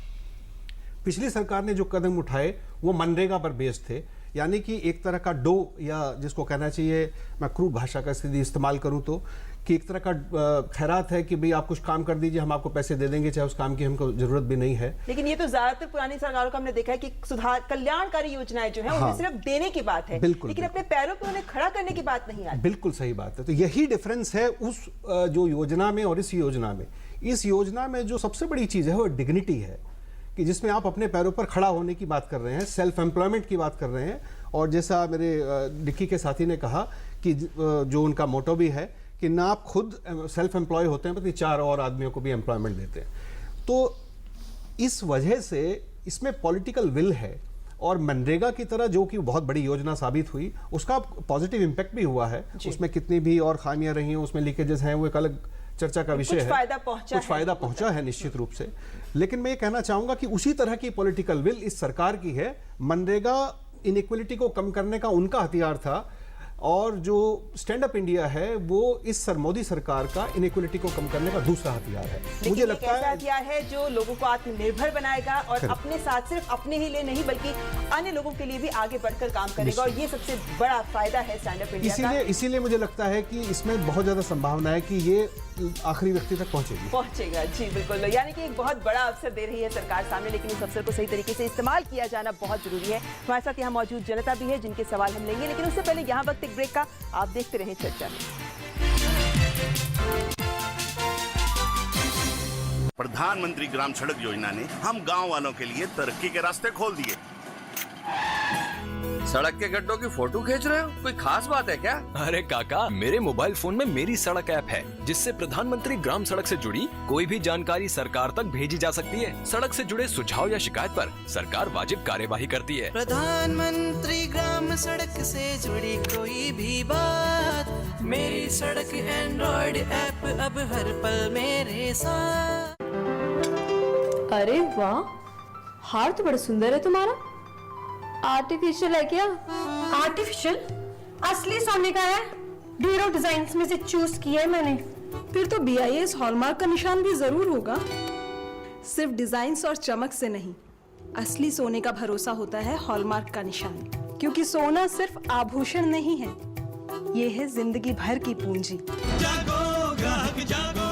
[SPEAKER 7] पिछली सरकार ने जो कदम उठाए वो मनरेगा पर बेस्ड थे, यानी कि एक तरह का डो, या जिसको कहना चाहिए, मैं क्रूड भाषा का इस्तेमाल करूं तो, कि एक तरह का खैरात है कि भाई आप कुछ काम कर दीजिए, हम आपको पैसे दे देंगे, चाहे उस काम की हमको जरूरत भी नहीं है।
[SPEAKER 1] लेकिन ये तो ज्यादातर पुरानी सरकारों का हमने देखा है कि सुधार कल्याणकारी योजनाएं जो है उनमें सिर्फ देने की बात है,
[SPEAKER 7] बिल्कुल,
[SPEAKER 1] लेकिन अपने पैरों पर उन्हें खड़ा करने की बात नहीं आती।
[SPEAKER 7] बिल्कुल सही बात है। तो यही डिफरेंस है उस जो योजना में और इस योजना में। इस योजना में जो सबसे बड़ी चीज है वो डिग्निटी है, कि जिसमें आप अपने पैरों पर खड़ा होने की बात कर रहे हैं, सेल्फ एम्प्लॉयमेंट की बात कर रहे हैं। और जैसा मेरे डिक्की के साथी ने कहा कि जो उनका मोटो भी है कि ना आप खुद सेल्फ एम्प्लॉय होते हैं बल्कि 4 और आदमियों को भी एम्प्लॉयमेंट देते हैं। तो इस वजह से इसमें पॉलिटिकल विल है, और मनरेगा की तरह जो कि बहुत बड़ी योजना साबित हुई, उसका पॉजिटिव इम्पैक्ट भी हुआ है। उसमें कितनी भी और खामियां रही हैं, उसमें लीकेजेस हैं, वो एक अलग चर्चा का विषय
[SPEAKER 1] कुछ
[SPEAKER 7] है,
[SPEAKER 1] फायदा पहुंचा
[SPEAKER 7] कुछ
[SPEAKER 1] है।
[SPEAKER 7] फायदा पहुंचा है निश्चित रूप से। लेकिन मैं ये कहना चाहूंगा कि उसी तरह की पॉलिटिकल विल इस सरकार की है। मनरेगा इनइक्वलिटी को कम करने का उनका हथियार था, और जो स्टैंड अप इंडिया है वो इस मोदी सरकार का इनइक्वलिटी को कम करने का दूसरा हथियार है।
[SPEAKER 1] लेकिन
[SPEAKER 7] मुझे
[SPEAKER 1] एक
[SPEAKER 7] लगता
[SPEAKER 1] ऐसा
[SPEAKER 7] है
[SPEAKER 1] हथियार है जो लोगों को आत्मनिर्भर बनाएगा और
[SPEAKER 7] Correct.
[SPEAKER 1] अपने साथ सिर्फ अपने ही लिए नहीं बल्कि अन्य लोगों के लिए भी आगे बढ़कर काम करेगा, और ये सबसे बड़ा फायदा है स्टैंड अप इंडिया का।
[SPEAKER 7] इसीलिए मुझे लगता है कि इसमें बहुत ज्यादा संभावना है कि ये आखिरी व्यक्ति तक
[SPEAKER 1] पहुंचेगा। जी बिल्कुल, यानी कि एक बहुत बड़ा अवसर दे रही है सरकार सामने, लेकिन उस अवसर को सही तरीके से इस्तेमाल किया जाना बहुत जरूरी है। हमारे साथ यहाँ मौजूद जनता भी है जिनके सवाल हम लेंगे, लेकिन उससे पहले यहाँ वक्त एक ब्रेक का। आप देखते रहें चर्चा में।
[SPEAKER 8] प्रधानमंत्री ग्राम सड़क योजना ने हम गांव वालों के लिए तरक्की के रास्ते खोल दिए।
[SPEAKER 9] सड़क के गड्ढों की फोटो खींच रहे हो? कोई खास बात है क्या?
[SPEAKER 10] अरे काका, मेरे मोबाइल फोन में मेरी सड़क ऐप है, जिससे प्रधानमंत्री ग्राम सड़क से जुड़ी कोई भी जानकारी सरकार तक भेजी जा सकती है। सड़क से जुड़े सुझाव या शिकायत पर सरकार वाजिब कार्यवाही करती है।
[SPEAKER 11] प्रधानमंत्री ग्राम सड़क से जुड़ी कोई भी बात, मेरी सड़क एंड्रॉइड ऐप अब हर पल मेरे साथ।
[SPEAKER 12] अरे वाह, हार तो बड़ा सुंदर है तुम्हारा। आर्टिफिशियल है क्या?
[SPEAKER 13] आर्टिफिशियल? असली सोने का है। ढेरों डिजाइन में से चूज किया है मैंने।
[SPEAKER 12] फिर तो BIS हॉलमार्क का निशान भी जरूर होगा।
[SPEAKER 13] सिर्फ डिजाइन और चमक से नहीं, असली सोने का भरोसा होता है हॉलमार्क का निशान, क्योंकि सोना सिर्फ आभूषण नहीं है, ये है जिंदगी भर की पूंजी।
[SPEAKER 11] जागो ग्राहक जागो।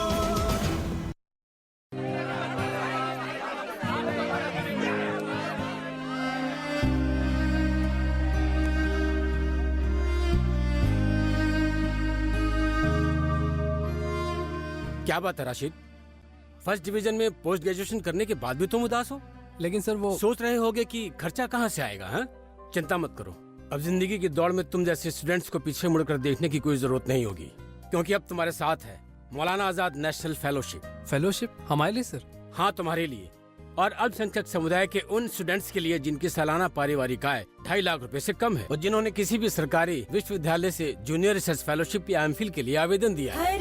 [SPEAKER 14] क्या बात है राशिद, फर्स्ट डिवीजन में पोस्ट ग्रेजुएशन करने के बाद भी तुम उदास हो?
[SPEAKER 15] लेकिन सर वो
[SPEAKER 14] सोच रहे होगे कि खर्चा कहाँ से आएगा? हाँ, चिंता मत करो, अब जिंदगी की दौड़ में तुम जैसे स्टूडेंट्स को पीछे मुड़कर देखने की कोई जरूरत नहीं होगी, क्योंकि अब तुम्हारे साथ है मौलाना आजाद नेशनल फेलोशिप।
[SPEAKER 15] हमारे लिए सर?
[SPEAKER 14] हाँ, तुम्हारे लिए और अल्पसंख्यक समुदाय के उन स्टूडेंट्स के लिए जिनकी सालाना पारिवारिक आय 2.5 लाख रुपए से कम है और जिन्होंने किसी भी सरकारी विश्वविद्यालय से जूनियर रिसर्च फेलोशिप या एमफिल के लिए आवेदन दिया है।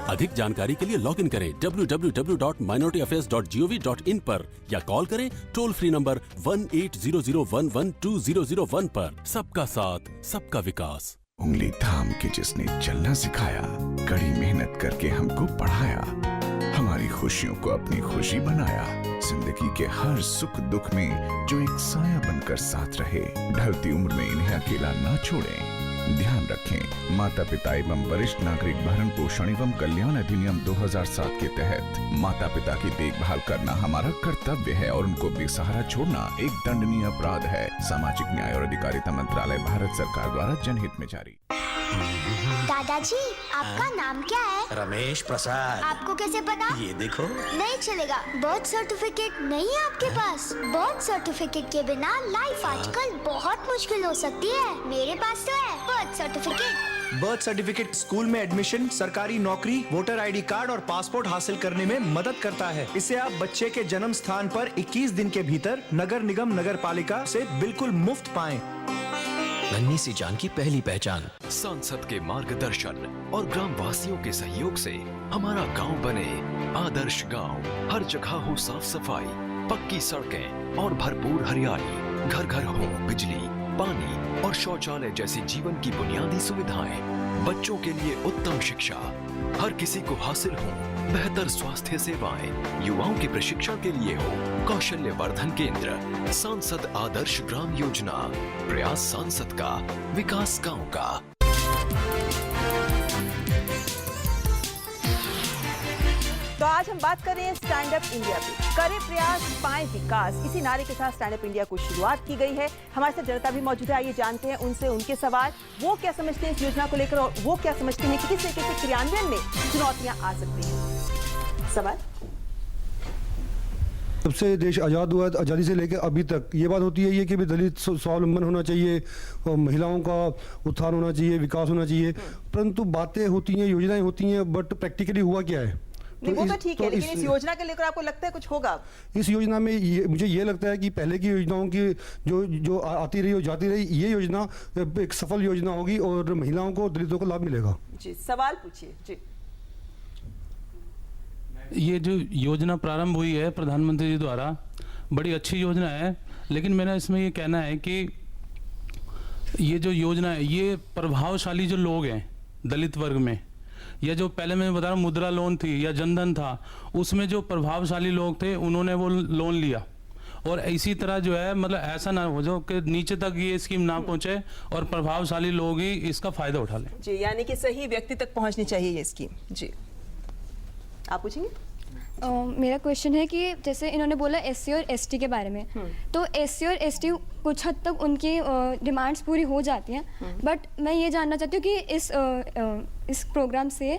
[SPEAKER 16] अधिक जानकारी के लिए लॉग इन करें www.minorityAffairs.gov.in पर या कॉल करें टोल फ्री नंबर 1800112001 पर। सबका साथ, सबका विकास।
[SPEAKER 17] उंगली थाम के जिसने चलना सिखाया, कड़ी मेहनत करके हमको पढ़ाया, हमारी खुशियों को अपनी खुशी बनाया, जिंदगी के हर सुख दुख में जो एक साया बनकर साथ रहे, ढलती उम्र में इन्हें अकेला ना छोड़ें। ध्यान रखें, माता पिता एवं वरिष्ठ नागरिक भरण पोषण एवं कल्याण अधिनियम 2007 के तहत माता पिता की देखभाल करना हमारा कर्तव्य है और उनको बेसहारा छोड़ना एक दंडनीय अपराध है। सामाजिक न्याय और अधिकारिता मंत्रालय, भारत सरकार द्वारा जनहित में जारी।
[SPEAKER 18] दादाजी, आपका नाम क्या है?
[SPEAKER 19] रमेश प्रसाद।
[SPEAKER 18] आपको कैसे पता?
[SPEAKER 19] ये देखो।
[SPEAKER 18] नहीं चलेगा, बर्थ सर्टिफिकेट नहीं है आपके पास? बर्थ सर्टिफिकेट के बिना लाइफ आजकल बहुत मुश्किल हो सकती है। मेरे पास तो है birth certificate.
[SPEAKER 19] Birth certificate school में एडमिशन, सरकारी नौकरी, वोटर ID कार्ड और पासपोर्ट हासिल करने में मदद करता है। इसे आप बच्चे के जन्म स्थान पर 21 दिन के भीतर नगर निगम नगर पालिका से बिल्कुल मुफ्त पाएं।
[SPEAKER 10] नन्ही सी जान की पहली पहचान। सांसद के मार्गदर्शन और ग्राम वासियों के सहयोग से हमारा गांव बने आदर्श गांव। हर जगह हो साफ सफाई, पक्की सड़कें और भरपूर हरियाली। घर घर हो बिजली, पानी और शौचालय जैसी जीवन की बुनियादी सुविधाएं। बच्चों के लिए उत्तम शिक्षा, हर किसी को हासिल हो बेहतर स्वास्थ्य सेवाएं। युवाओं के प्रशिक्षण के लिए हो कौशल्य वर्धन केंद्र। सांसद आदर्श ग्राम योजना, प्रयास सांसद का, विकास गांव का।
[SPEAKER 1] तो आज हम बात कर रहे हैं स्टैंड अप इंडिया पे। करें प्रयास, पाएं विकास, इसी नारे के साथ स्टैंड अप इंडिया को शुरुआत की गई है। हमारे साथ जनता भी मौजूद है, आइए जानते हैं उनसे उनके सवाल। वो क्या समझते हैं इस योजना को लेकर और वो क्या समझते हैं कि किस तरीके से क्रियान्वयन में चुनौतियां आ सकती हैं। सवाल।
[SPEAKER 20] जब से देश आज़ाद हुआ, आज़ादी से लेकर अभी तक ये बात होती है ये कि भी दलित स्वावलंबन होना चाहिए और महिलाओं का उत्थान होना चाहिए, विकास होना चाहिए, परंतु बातें होती हैं, योजनाएं होती हैं, बट प्रैक्टिकली हुआ क्या है?
[SPEAKER 1] नहीं, वो तो ठीक है, लेकिन इस योजना के लेकर आपको लगता है कुछ होगा?
[SPEAKER 20] इस योजना में मुझे ये लगता है कि पहले की योजनाओं की जो आती रही और जाती रही, ये योजना एक सफल योजना होगी और महिलाओं को, दलितों को लाभ मिलेगा।
[SPEAKER 1] जी, सवाल पूछिए। जी,
[SPEAKER 15] ये जो योजना प्रारंभ हुई है प्रधानमंत्री जी द्वारा, बड़ी अच्छी योजना है, लेकिन मेरा इसमें ये कहना है कि ये जो योजना है, ये प्रभावशाली जो लोग हैं दलित वर्ग में, या जो पहले मैं बता रहा हूँ मुद्रा लोन थी या जनधन था, उसमें जो प्रभावशाली लोग थे उन्होंने वो लोन लिया, और इसी तरह जो है मतलब ऐसा ना हो जो कि नीचे तक ये स्कीम ना पहुंचे और प्रभावशाली लोग ही इसका फायदा उठा लें।
[SPEAKER 1] जी, यानी कि सही व्यक्ति तक पहुंचनी चाहिए ये स्कीम। जी, आप पूछेंगे?
[SPEAKER 21] मेरा क्वेश्चन है कि जैसे इन्होंने बोला एससी और एसटी के बारे में, तो एससी और एसटी कुछ हद तक उनकी डिमांड्स पूरी हो जाती हैं, बट मैं ये जानना चाहती हूँ कि इस प्रोग्राम से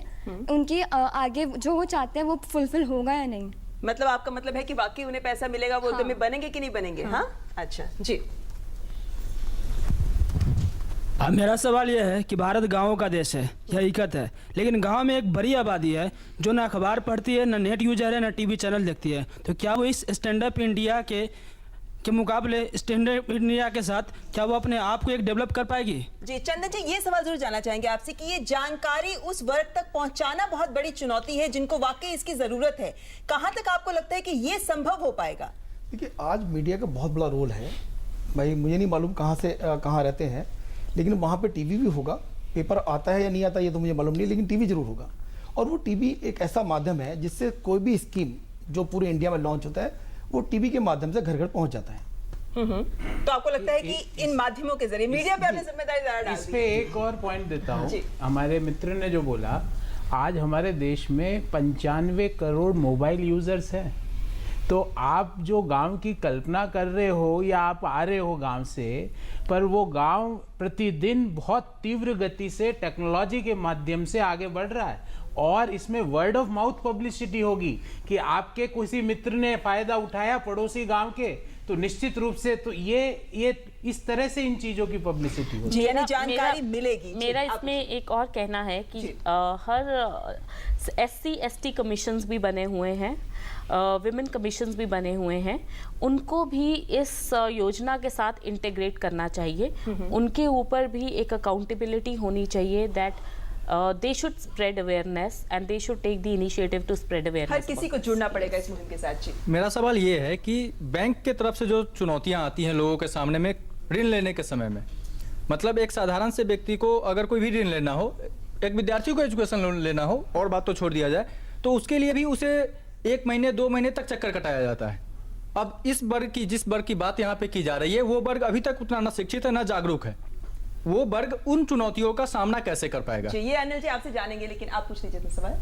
[SPEAKER 21] उनकी आगे जो वो चाहते हैं वो फुलफिल होगा या नहीं।
[SPEAKER 1] मतलब आपका मतलब है कि वाकई उन्हें पैसा मिलेगा, वो उद्यमी बनेंगे कि नहीं बनेंगे? हाँ, अच्छा जी।
[SPEAKER 22] मेरा सवाल यह है कि भारत गांवों का देश है, यह हकीकत है, लेकिन गांव में एक बड़ी आबादी है जो ना अखबार पढ़ती है, ना नेट यूजर है, ना टीवी चैनल देखती है। तो क्या वो इस स्टैंड अप इंडिया के मुकाबले स्टैंड अप इंडिया के साथ क्या वो अपने आप को एक डेवलप कर पाएगी?
[SPEAKER 1] जी, चंदन जी, ये सवाल जरूर जानना चाहेंगे आपसे कि ये जानकारी उस वर्ग तक पहुंचाना बहुत बड़ी चुनौती है जिनको वाकई इसकी जरूरत है। कहां तक आपको लगता है कि ये संभव हो पाएगा?
[SPEAKER 2] देखिए, आज मीडिया का बहुत बड़ा रोल है भाई। मुझे नहीं मालूम कहाँ से कहाँ रहते हैं, लेकिन वहाँ पे टीवी भी होगा, पेपर आता है या नहीं आता ये तो मुझे मालूम नहीं, लेकिन टीवी जरूर होगा। और वो टीवी एक ऐसा माध्यम है जिससे कोई भी स्कीम जो पूरे इंडिया में लॉन्च होता है वो टीवी के माध्यम से घर घर पहुंच जाता है।
[SPEAKER 1] तो आपको लगता है कि इन माध्यमों के जरिए मीडिया पे अपनी जिम्मेदारी ज़्यादा डाल दी।
[SPEAKER 3] इस पे एक और पॉइंट देता हूँ। हमारे मित्र ने जो बोला, आज हमारे देश में 95 करोड़ मोबाइल यूजर्स हैं। तो आप जो गांव की कल्पना कर रहे हो या आप आ रहे हो गांव से, पर वो गांव प्रतिदिन बहुत तीव्र गति से टेक्नोलॉजी के माध्यम से आगे बढ़ रहा है, और इसमें वर्ड ऑफ माउथ पब्लिसिटी होगी कि आपके किसी मित्र ने फायदा उठाया पड़ोसी गांव के, तो निश्चित रूप से तो ये इस तरह से इन चीजों की पब्लिसिटी होगी,
[SPEAKER 1] यानी जानकारी मिलेगी।
[SPEAKER 5] मेरा इसमें एक और कहना है कि हर SC ST कमीशंस भी बने हुए हैं, विमेन कमीशंस भी बने हुए हैं, उनको भी इस योजना के साथ इंटीग्रेट करना चाहिए। उनके ऊपर भी एक अकाउंटेबिलिटी होनी चाहिए that they should spread awareness and they should take the initiative to spread awareness।
[SPEAKER 1] हर किसी को जुड़ना पड़ेगा इस मुहिम के साथ। जी,
[SPEAKER 23] मेरा सवाल ये है कि बैंक के तरफ से जो चुनौतियां आती हैं लोगों के सामने में ऋण लेने के समय में, मतलब एक साधारण से व्यक्ति को अगर कोई भी ऋण लेना हो, एक विद्यार्थी को एजुकेशन लोन लेना हो, और बात तो छोड़ दिया जाए, तो उसके लिए भी उसे 1 महीने 2 महीने तक चक्कर कटाया जाता है। अब इस वर्ग की, जिस वर्ग की बात यहाँ पे की जा रही है, वो वर्ग अभी तक उतना ना शिक्षित है ना जागरूक है, वो वर्ग उन चुनौतियों का सामना कैसे कर पाएगा?
[SPEAKER 1] ये अनिल जी आपसे जानेंगे, लेकिन आप पूछ लीजिए सवाल।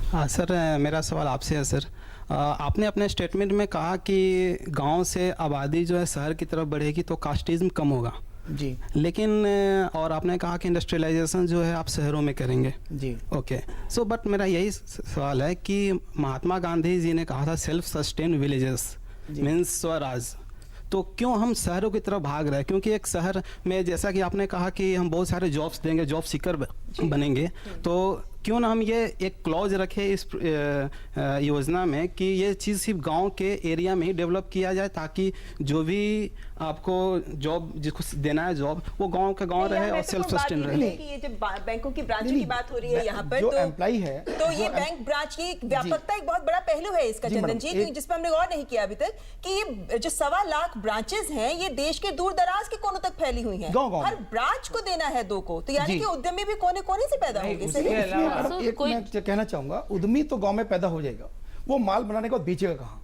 [SPEAKER 24] हाँ सर, मेरा सवाल आपसे है सर। आपने अपने स्टेटमेंट में कहा कि गांव से आबादी जो है शहर की तरफ बढ़ेगी तो कास्टिज्म कम होगा
[SPEAKER 2] जी,
[SPEAKER 24] लेकिन और आपने कहा कि इंडस्ट्रियलाइजेशन जो है आप शहरों में करेंगे
[SPEAKER 2] जी।
[SPEAKER 24] ओके, सो बट मेरा यही सवाल है कि महात्मा गांधी जी ने कहा था self sustain villages means Swaraj, तो क्यों हम शहरों की तरफ भाग रहे हैं? क्योंकि एक शहर में जैसा कि आपने कहा कि हम बहुत सारे जॉब्स देंगे, जॉब सीकर बनेंगे, तो क्यों ना हम ये एक क्लॉज रखें इस योजना में कि ये चीज़ सिर्फ गांव के एरिया में ही डेवलप किया जाए, ताकि जो भी आपको जॉब जिसको देना है जॉब, वो गांव का गांव रहे और सेल्फ सस्टेन रहे।
[SPEAKER 1] कि ये जब बैंकों की ब्रांचों की बात हो रही है यहाँ पर,
[SPEAKER 2] जो एम्प्लॉय है,
[SPEAKER 1] तो ये बैंक ब्रांच की व्यापकता एक बहुत बड़ा पहलू है इसका चंदन जी, जिस पर हमने गौर नहीं किया अभी तक, कि ये जो 1.25 लाख ब्रांचेस हैं ये देश के दूर दराज के कोनों तक फैली हुई हैं। हर ब्रांच को देना है 2 को, तो यानी कि उद्यमी भी कोने कोने से पैदा होंगे।
[SPEAKER 2] एक मैं कहना चाहूंगा, उद्यमी तो गांव में पैदा हो जाएगा, वो माल बनाने के बाद बेचेगा कहाँ?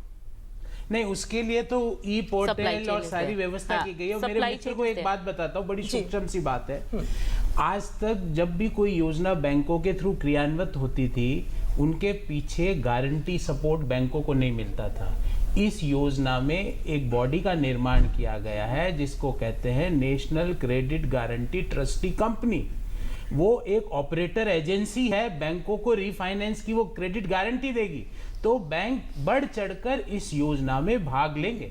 [SPEAKER 3] नहीं, उसके लिए तो ई पोर्टल और सारी व्यवस्था की गई है। मेरे मित्र को एक बात बताता हूँ, बड़ी सूक्ष्म सी बात है। आज तक जब भी कोई योजना बैंकों के थ्रू क्रियान्वित होती थी, उनके पीछे गारंटी सपोर्ट बैंकों को नहीं मिलता था। इस योजना में एक बॉडी का निर्माण किया गया है जिसको कहते हैं national credit guarantee trustee company. वो एक ऑपरेटर एजेंसी है, बैंकों को रीफाइनेंस की वो क्रेडिट गारंटी देगी, तो बैंक बढ़ चढ़कर इस योजना में भाग लेंगे।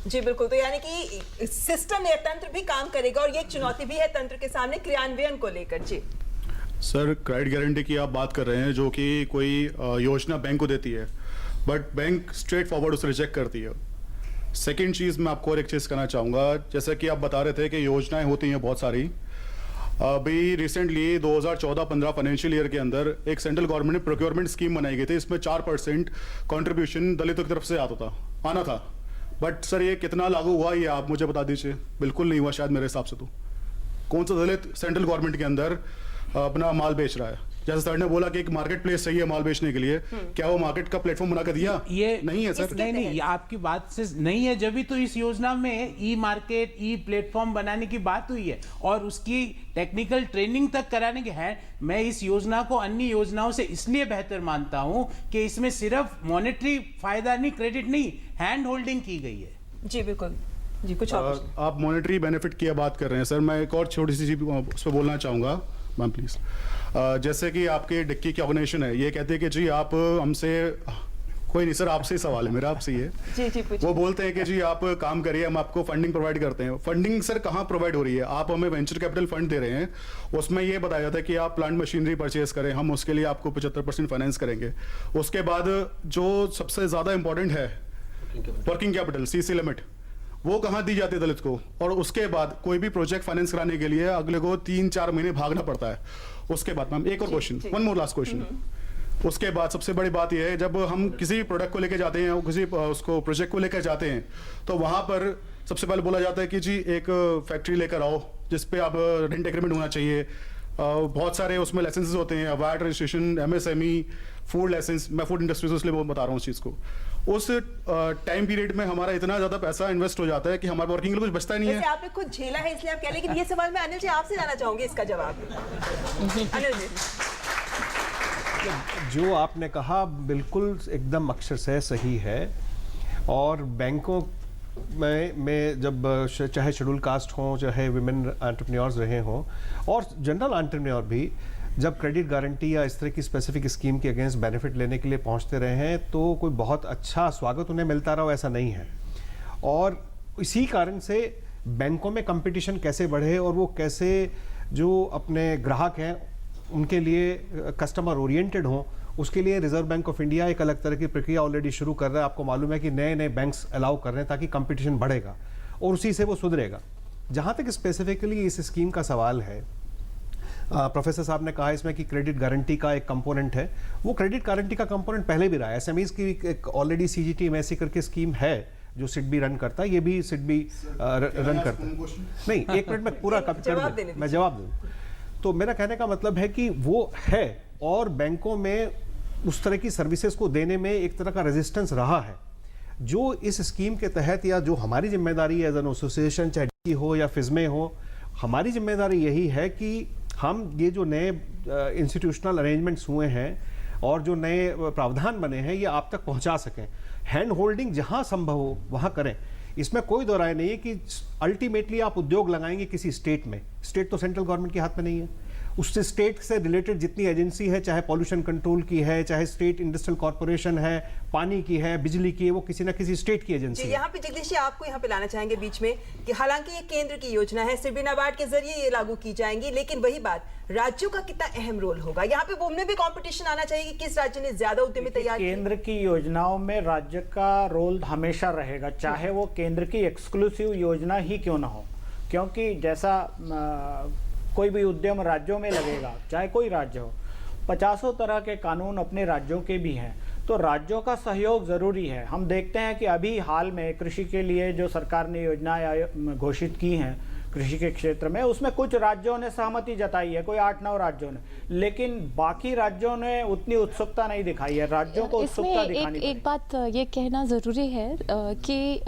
[SPEAKER 1] जी बिल्कुल, तो यानी कि सिस्टम या तंत्र भी काम करेगा, और ये एक चुनौती भी है तंत्र के सामने क्रियान्वयन को लेकर। जी
[SPEAKER 4] सर क्रेडिट गारंटी की आप बात कर रहे हैं, जो कि कोई योजना बैंक को देती है, बट बैंक स्ट्रेट फॉरवर्ड उसे रिजेक्ट करती है। सेकंड चीज़ मैं आपको और एक चीज़ कहना चाहूँगा, जैसे कि आप बता रहे थे कि योजनाएं होती हैं बहुत सारी। अभी रिसेंटली 2014-15 फाइनेंशियल ईयर के अंदर एक सेंट्रल गवर्नमेंट ने प्रोक्योरमेंट स्कीम बनाई गई थी, इसमें 4% कंट्रीब्यूशन दलितों की तरफ से आना था। बट सर ये कितना लागू हुआ ये आप मुझे बता दीजिए। बिल्कुल नहीं हुआ शायद मेरे हिसाब से। तो कौन सा दलित सेंट्रल गवर्नमेंट के अंदर अपना माल बेच रहा है? जैसे सर ने बोला कि एक मार्केट प्लेस चाहिए माल बेचने के लिए, क्या वो मार्केट का प्लेटफॉर्म बनाकर दिया?
[SPEAKER 3] ये
[SPEAKER 4] नहीं है सर।
[SPEAKER 3] नहीं, ये आपकी बात से नहीं है। जब भी तो इस योजना में ई मार्केट, ई प्लेटफॉर्म बनाने की बात हुई है और उसकी टेक्निकल ट्रेनिंग तक कराने की है। मैं इस योजना को अन्य योजनाओं से इसलिए बेहतर मानता हूं कि इसमें सिर्फ मॉनेटरी फायदा नहीं, क्रेडिट नहीं, हैंड होल्डिंग की गई है।
[SPEAKER 6] जी बिल्कुल जी, कुछ और
[SPEAKER 4] आप मॉनेटरी बेनिफिट की बात कर रहे हैं सर। मैं एक और छोटी सी चीज उस पर बोलना चाहूँगा मैम प्लीज़। जैसे कि आपके डिक्की की ऑर्गेनाइजेशन है, ये कहते हैं कि जी आप हमसे, कोई नहीं सर आपसे ही सवाल है मेरा, आपसे ही है।
[SPEAKER 6] जी जी
[SPEAKER 4] वो बोलते हैं कि जी आप काम करिए, हम आपको फंडिंग प्रोवाइड करते हैं। फंडिंग सर कहाँ प्रोवाइड हो रही है? आप हमें वेंचर कैपिटल फंड दे रहे हैं, उसमें ये बताया जाता है कि आप प्लांट मशीनरी परचेज करें, हम उसके लिए आपको 75% फाइनेंस करेंगे। उसके बाद जो सबसे ज़्यादा इंपॉर्टेंट है वर्किंग कैपिटल, सीसी लिमिट, वो कहाँ दी जाती है दलित को? और उसके बाद कोई भी प्रोजेक्ट फाइनेंस कराने के लिए अगले को 3-4 महीने भागना पड़ता है। उसके बाद मैम एक और question, one more last question. उसके बाद सबसे बड़ी बात यह है, जब हम किसी प्रोडक्ट को लेकर जाते हैं, किसी उसको प्रोजेक्ट को लेकर जाते हैं, तो वहाँ पर सबसे पहले बोला जाता है कि जी एक फैक्ट्री लेकर आओ जिसपे आप रेंट एग्रीमेंट होना चाहिए। बहुत सारे उसमें लाइसेंसेस होते हैं, VAT registration, MSME, food licence. मैं फूड इंडस्ट्री से इसलिए बता रहा हूँ उस चीज़ को। उस टाइम पीरियड में हमारा इतना ज़्यादा पैसा इन्वेस्ट हो जाता है कि हमारे वर्किंग के लिए कुछ बचता ही नहीं है।
[SPEAKER 6] वैसे आपने खुद झेला है इसलिए आप कह, लेकिन ये सवाल मैं अनिल जी आपसे जाना चाहूंगी इसका जवाब। अनिल जी,
[SPEAKER 7] जो आपने कहा बिल्कुल एकदम अक्षर से सही है। और बैंकों में जब चाहे शेड्यूल कास्ट हों, चाहे विमेन एंटरप्रेन्योर्स रहे हों, और जनरल एंटरप्रेन्योर भी जब क्रेडिट गारंटी या इस तरह की स्पेसिफिक स्कीम के अगेंस्ट बेनिफिट लेने के लिए पहुंचते रहे हैं, तो कोई बहुत अच्छा स्वागत उन्हें मिलता रहा, ऐसा नहीं है। और इसी कारण से बैंकों में कंपटीशन कैसे बढ़े और वो कैसे जो अपने ग्राहक हैं उनके लिए कस्टमर ओरिएंटेड हों, उसके लिए रिजर्व बैंक ऑफ इंडिया एक अलग तरह की प्रक्रिया ऑलरेडी शुरू कर रहा है। आपको मालूम है कि नए नए बैंक्स अलाउ कर रहे हैं ताकि कंपटीशन बढ़ेगा और उसी से वो सुधरेगा। जहाँ तक स्पेसिफिकली इस स्कीम का सवाल है, प्रोफेसर साहब ने कहा इसमें कि क्रेडिट गारंटी का एक कंपोनेंट है। वो क्रेडिट गारंटी का कंपोनेंट पहले भी रहा है। एसएमईज की एक ऑलरेडी सीजीटी एमएससी करके स्कीम है जो सिडबी रन करता है, ये भी सिडबी रन करता है। नहीं, एक मिनट में पूरा मैं जवाब दूँ। तो मेरा कहने का मतलब है कि वो है, और बैंकों में उस तरह की सर्विसेज को देने में एक तरह का रेजिस्टेंस रहा है। जो इस स्कीम के तहत या जो हमारी जिम्मेदारी एज एन एसोसिएशन, चाहे हो या फिज्मे हो, हमारी जिम्मेदारी यही है कि हम ये जो नए इंस्टीट्यूशनल अरेंजमेंट्स हुए हैं और जो नए प्रावधान बने हैं, ये आप तक पहुंचा सकें। हैंड होल्डिंग जहां संभव हो वहां करें। इसमें कोई दो राय नहीं है कि अल्टीमेटली आप उद्योग लगाएंगे किसी स्टेट में। स्टेट तो सेंट्रल गवर्नमेंट के हाथ में नहीं है। उससे स्टेट से रिलेटेड जितनी एजेंसी है, चाहे पॉल्यूशन कंट्रोल की है, चाहे स्टेट इंडस्ट्रियल कॉर्पोरेशन है, पानी की है, बिजली की है, वो किसी ना किसी स्टेट की एजेंसी है।
[SPEAKER 6] यहाँ पे जगदीश जी आपको यहाँ पे लाना चाहेंगे बीच में कि हालांकि ये केंद्र की योजना है, सिडबी नाबार्ड के जरिए ये लागू की जाएंगी, लेकिन वही बात, राज्यों का कितना अहम रोल होगा यहाँ पे? वो उनमें भी कंपटीशन आना चाहिए कि किस राज्य ने ज्यादा उद्यमी तैयार किए।
[SPEAKER 8] केंद्र की योजनाओं में राज्य का रोल हमेशा रहेगा, चाहे वो केंद्र की एक्सक्लूसिव योजना ही क्यों ना हो, क्योंकि जैसा कोई भी उद्यम राज्यों में लगेगा, चाहे कोई राज्य हो, 50 तरह के कानून अपने राज्यों के भी हैं, तो राज्यों का सहयोग ज़रूरी है। हम देखते हैं कि अभी हाल में कृषि के लिए जो सरकार ने योजनाएं घोषित की हैं कृषि के क्षेत्र में, उसमें कुछ राज्यों ने सहमति जताई है, कोई 8-9 राज्यों ने, लेकिन बाकी राज्यों ने उतनी उत्सुकता नहीं दिखाई है। राज्यों को उत्सुकता दिखानी
[SPEAKER 25] एक बात ये कहना ज़रूरी है कि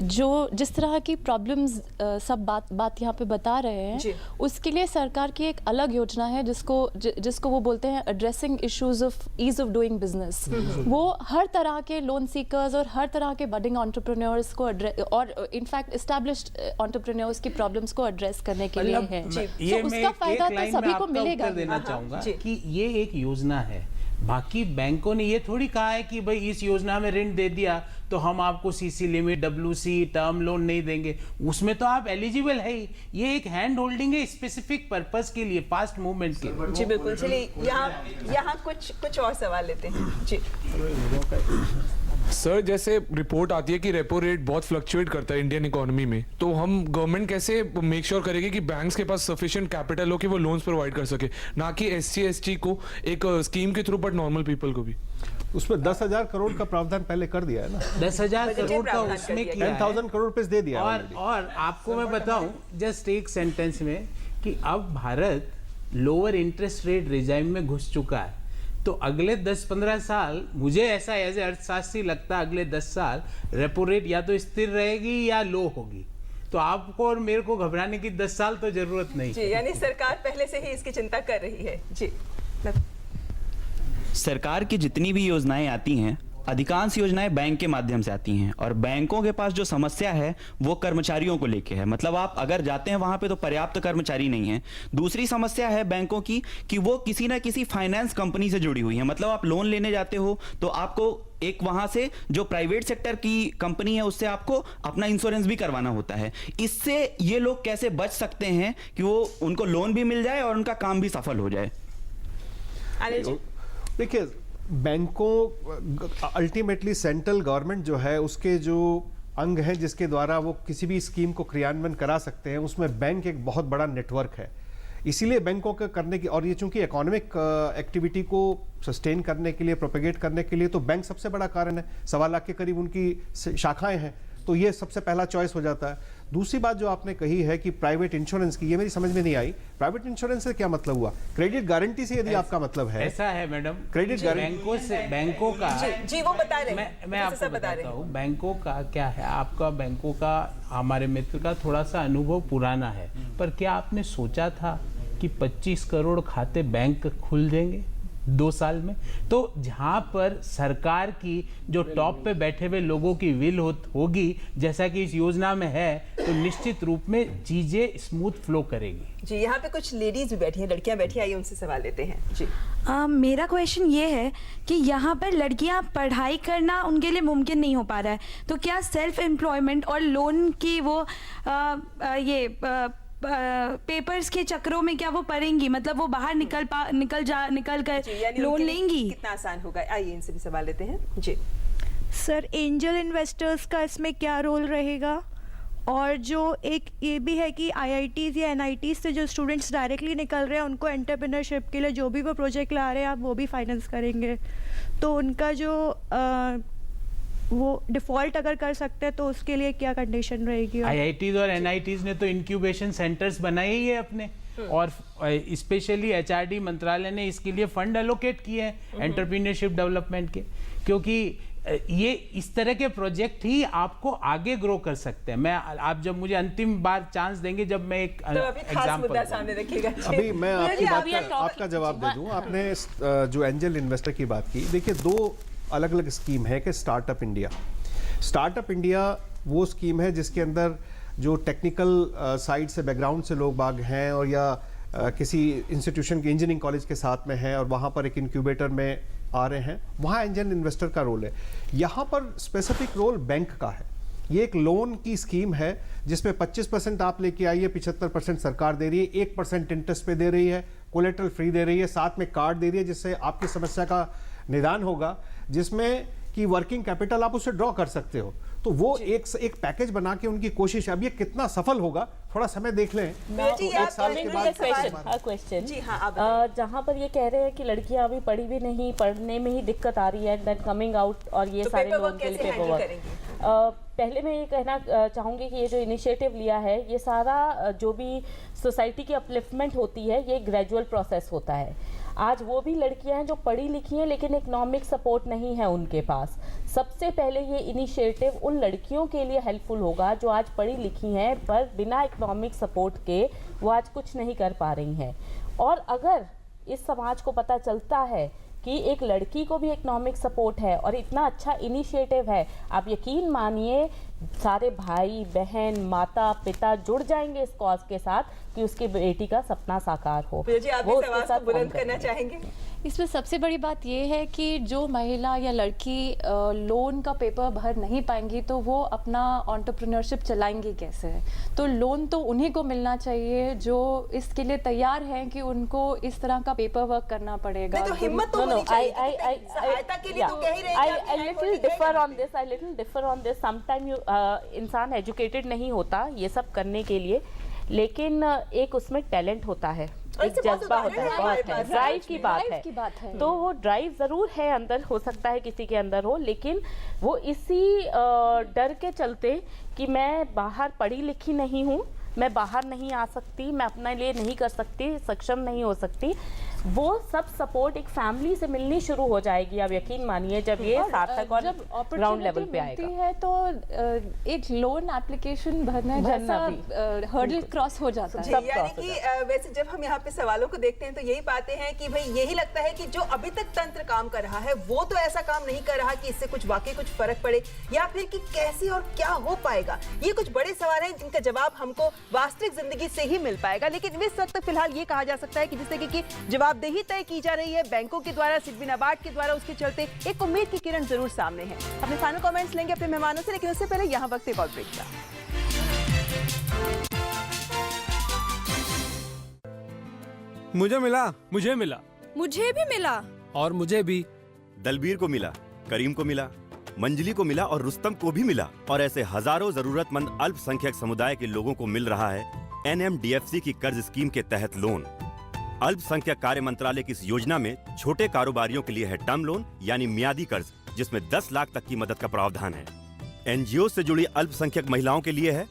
[SPEAKER 25] जो जिस तरह की प्रॉब्लम्स सब बात यहाँ पे बता रहे हैं, उसके लिए सरकार की एक अलग योजना है जिसको वो बोलते हैं addressing issues of ease of doing business. वो हर तरह के लोन सीकर्स और हर तरह के बडिंग एंटरप्रेन्योर्स को और इनफैक्ट एस्टैब्लिश्ड एंटरप्रेन्योर्स की प्रॉब्लम्स को एड्रेस करने के लिए है।
[SPEAKER 3] ये
[SPEAKER 25] उसका फायदा तो सभी को मिलेगा।
[SPEAKER 3] देना चाहूंगा कि ये एक योजना है, बाकी बैंकों ने ये थोड़ी कहा है कि भाई इस योजना में ऋण दे दिया तो हम आपको CC limit, WC, term loan नहीं देंगे, उसमें तो आप एलिजिबल है ही। ये एक हैंड होल्डिंग है स्पेसिफिक पर्पस के लिए, फास्ट मूवमेंट के लिए।
[SPEAKER 6] जी बिल्कुल, चलिए यहाँ कुछ और सवाल लेते हैं जी।
[SPEAKER 9] सर, जैसे रिपोर्ट आती है कि रेपो रेट बहुत फ्लक्चुएट करता है इंडियन इकोनॉमी में, तो हम गवर्नमेंट कैसे मेक श्योर करेगी कि बैंक्स के पास सफिशिएंट कैपिटल हो कि वो लोन्स प्रोवाइड कर सके, ना कि SC ST को एक स्कीम के थ्रू बट नॉर्मल पीपल को भी?
[SPEAKER 7] उसमें 10,000 करोड़ का प्रावधान पहले कर दिया है ना।
[SPEAKER 3] 10,000 करोड़ का उसमें किया
[SPEAKER 7] 10,000 करोड़ रुपए दे दिया
[SPEAKER 3] और आपको मैं बताऊं जस्ट एक सेंटेंस में कि अब Bharat lower interest rate regime में घुस चुका है। तो अगले 10-15 साल मुझे ऐसा एज ए अर्थशास्त्री लगता है, अगले 10 साल रेपो रेट या तो स्थिर रहेगी या लो होगी। तो आपको और मेरे को घबराने की 10 साल तो जरूरत नहीं
[SPEAKER 6] जी, यानी सरकार पहले से ही इसकी चिंता कर रही है जी।
[SPEAKER 11] सरकार की जितनी भी योजनाएं आती हैं, अधिकांश योजनाएं बैंक के माध्यम से आती हैं और बैंकों के पास जो समस्या है वो कर्मचारियों को लेके है। मतलब आप अगर जाते हैं वहां पे तो पर्याप्त कर्मचारी नहीं है। दूसरी समस्या है बैंकों की कि वो किसी ना किसी फाइनेंस कंपनी से जुड़ी हुई है। मतलब आप लोन लेने जाते हो तो आपको एक वहां से जो प्राइवेट सेक्टर की कंपनी है उससे आपको अपना इंश्योरेंस भी करवाना होता है। इससे ये लोग कैसे बच सकते हैं कि वो उनको लोन भी मिल जाए और उनका काम भी सफल हो जाए?
[SPEAKER 7] देखिए, बैंकों अल्टीमेटली सेंट्रल गवर्नमेंट जो है उसके जो अंग हैं जिसके द्वारा वो किसी भी स्कीम को क्रियान्वयन करा सकते हैं, उसमें बैंक एक बहुत बड़ा नेटवर्क है। इसीलिए बैंकों का करने की, और ये चूंकि इकोनॉमिक एक्टिविटी को सस्टेन करने के लिए, प्रोपेगेट करने के लिए तो बैंक सबसे बड़ा कारण है। 1.25 लाख के करीब उनकी शाखाएं हैं, तो ये सबसे पहला चॉइस हो जाता है। दूसरी बात जो आपने कही है कि प्राइवेट इंश्योरेंस की, ये मेरी समझ में नहीं आई। प्राइवेट इंश्योरेंस से क्या मतलब हुआ? क्रेडिट गारंटी से यदि आपका मतलब है?
[SPEAKER 3] ऐसा है मैडम,
[SPEAKER 7] क्रेडिट
[SPEAKER 3] बैंकों से, बैंकों का
[SPEAKER 6] जी वो बता रहे हैं,
[SPEAKER 3] मैं आपको बताता हूँ बैंकों का क्या है। आपका बैंकों का, हमारे मित्र का थोड़ा सा अनुभव पुराना है, पर क्या आपने सोचा था कि 25 करोड़ खाते बैंक खुल देंगे 2 साल में? तो जहां पर सरकार की जो टॉप पे बैठे हुए लोगों की विल होगी, जैसा कि इस योजना में है, तो निश्चित रूप में चीजें स्मूथ फ्लो करेगी।
[SPEAKER 6] जी, यहाँ पे कुछ लेडीज भी बैठी हैं, लड़कियां बैठी, आइए उनसे सवाल लेते हैं जी।
[SPEAKER 12] मेरा क्वेश्चन ये है कि यहाँ पर लड़कियाँ पढ़ाई करना उनके लिए मुमकिन नहीं हो पा रहा है, तो क्या सेल्फ एम्प्लॉयमेंट और लोन की वो पेपर्स के चक्रों में क्या वो पढ़ेंगी? मतलब वो बाहर निकल कर लोन लेंगी?
[SPEAKER 6] कितना आसान होगा? आइए इनसे भी सवाल लेते हैं जी।
[SPEAKER 13] सर, एंजल इन्वेस्टर्स का इसमें क्या रोल रहेगा? और जो एक ये भी है कि IITs या NITs से जो स्टूडेंट्स डायरेक्टली निकल रहे हैं उनको एंटरप्रेन्योरशिप के लिए जो भी वो प्रोजेक्ट ला रहे हैं आप वो भी फाइनेंस करेंगे, तो उनका जो वो डिफॉल्ट अगर कर सकते हैं तो उसके लिए क्या कंडीशन रहेगी?
[SPEAKER 3] IITs और NITs ने तो इंक्यूबेशन सेंटर्स बनाए ही है अपने, और स्पेशली HRD मंत्रालय ने इसके लिए फंड एलोकेट किए हैं एंटरप्रेन्योरशिप डेवलपमेंट के, क्योंकि ये इस तरह के प्रोजेक्ट ही आपको आगे ग्रो कर सकते हैं। आप जब मुझे अंतिम बार चांस देंगे जब मैं एक एग्जांपल
[SPEAKER 6] सामने रखिएगा।
[SPEAKER 7] अभी मैं आपकी बात आपका जवाब दे दूं। आपने जो एंजल इन्वेस्टर की बात की, देखिए 2 अलग अलग स्कीम है कि स्टार्टअप इंडिया वो स्कीम है जिसके अंदर जो टेक्निकल साइड से, बैकग्राउंड से लोग बाग हैं और या किसी इंस्टीट्यूशन के इंजीनियरिंग कॉलेज के साथ में हैं और वहाँ पर एक इंक्यूबेटर में आ रहे हैं, वहाँ एंजल इन्वेस्टर का रोल है। यहाँ पर स्पेसिफिक रोल बैंक का है। ये एक लोन की स्कीम है जिसमें 25% आप लेके आइए, 75% सरकार दे रही है, 1% इंटरेस्ट पे दे रही है, कोलेटरल फ्री दे रही है, साथ में कार्ड दे रही है जिससे आपकी समस्या का निदान होगा, जिसमें कि वर्किंग कैपिटल आप उसे ड्रॉ कर सकते हो। तो वो एक पैकेज बना के उनकी कोशिश है। अब ये कितना सफल होगा थोड़ा समय देख लें।
[SPEAKER 5] जहाँ पर ये कह रहे हैं कि लड़कियां अभी पढ़ी भी नहीं, पढ़ने में ही दिक्कत आ रही है, देन कमिंग आउट और ये सारे लोन के लिए पेपर वर्क। पहले मैं ये कहना चाहूँगी कि ये जो इनिशिएटिव लिया है, ये सारा जो भी सोसाइटी की अपलिफ्टमेंट होती है, ये ग्रेजुअल प्रोसेस होता है। आज वो भी लड़कियां हैं जो पढ़ी लिखी हैं लेकिन इकोनॉमिक सपोर्ट नहीं है उनके पास। सबसे पहले ये इनिशिएटिव उन लड़कियों के लिए हेल्पफुल होगा जो आज पढ़ी लिखी हैं पर बिना इकोनॉमिक सपोर्ट के वो आज कुछ नहीं कर पा रही हैं। और अगर इस समाज को पता चलता है कि एक लड़की को भी इकोनॉमिक सपोर्ट है और इतना अच्छा इनिशिएटिव है, आप यकीन मानिए सारे भाई बहन माता पिता जुड़ जाएंगे इस कॉज के साथ कि उसकी बेटी का सपना साकार हो।
[SPEAKER 6] जी, आप
[SPEAKER 5] वो
[SPEAKER 6] इस आवाज
[SPEAKER 5] उसके साथ
[SPEAKER 6] को बुलंद
[SPEAKER 5] काम
[SPEAKER 6] करना
[SPEAKER 5] करेंगे।
[SPEAKER 6] चाहेंगे?
[SPEAKER 25] इसमें सबसे बड़ी बात ये है कि जो महिला या लड़की लोन का पेपर भर नहीं पाएंगी तो वो अपना एंटरप्रेन्योरशिप चलाएंगी कैसे? तो लोन तो उन्हीं को मिलना चाहिए जो इसके लिए तैयार हैं कि उनको इस तरह का पेपर वर्क करना पड़ेगा।
[SPEAKER 6] नहीं, तो हिम्मत तो होनी चाहिए। सहायता के लिए तो कह ही रहे हैं कि
[SPEAKER 5] I little differ on this. Sometimes इंसान एजुकेटेड नहीं होता ये सब करने के लिए, लेकिन एक उसमें टैलेंट होता है, एक जज्बा होता है, बहुत है, ड्राइव की बात है। तो वो ड्राइव जरूर है अंदर, हो सकता है किसी के अंदर हो, लेकिन वो इसी डर के चलते कि मैं बाहर पढ़ी लिखी नहीं हूँ, मैं बाहर नहीं आ सकती, मैं अपने लिए नहीं कर सकती, सक्षम नहीं हो सकती, वो सब सपोर्ट एक फैमिली से मिलनी शुरू हो जाएगी। आप यकीन मानिए जब ये सार्थक और ग्राउंड लेवल पे आएगा
[SPEAKER 25] है तो एक लोन एप्लीकेशन भरना जैसा हर्डल क्रॉस हो जाता है।
[SPEAKER 6] यानी कि वैसे जब हम यहाँ पे सवालों को देखते हैं तो यही बातें हैं कि भाई यही लगता है कि जो अभी तक तंत्र काम कर रहा है वो तो ऐसा काम नहीं कर रहा कि इससे कुछ वाकई कुछ फर्क पड़े, या फिर कि कैसे और क्या हो पाएगा। ये कुछ बड़े सवाल हैं जिनका जवाब हमको वास्तविक जिंदगी से ही मिल पाएगा। लेकिन इस वक्त फिलहाल ये कहा जा सकता है कि जिस तरीके की जवाबदेही तय की जा रही है बैंकों के द्वारा, सिडबी नाबार्ड के द्वारा, उसके चलते एक उम्मीद की किरण जरूर सामने है। अपने फाइनल कमेंट्स लेंगे अपने मेहमानों से, लेकिन उससे पहले यहाँ वक्त एक और ब्रेक का।
[SPEAKER 14] मुझे मिला,
[SPEAKER 16] मुझे भी मिला
[SPEAKER 14] और मुझे भी।
[SPEAKER 17] दलबीर को मिला, करीम को मिला, मंजली को मिला और रुस्तम को भी मिला। और ऐसे हजारों जरूरतमंद अल्पसंख्यक समुदाय के लोगों को मिल रहा है NMDFC की कर्ज स्कीम के तहत लोन। अल्पसंख्यक कार्य मंत्रालय की इस योजना में छोटे कारोबारियों के लिए है टर्म लोन यानी मियादी कर्ज, जिसमें 10 लाख तक की मदद का प्रावधान है। NGO से जुड़ी अल्पसंख्यक महिलाओं के लिए है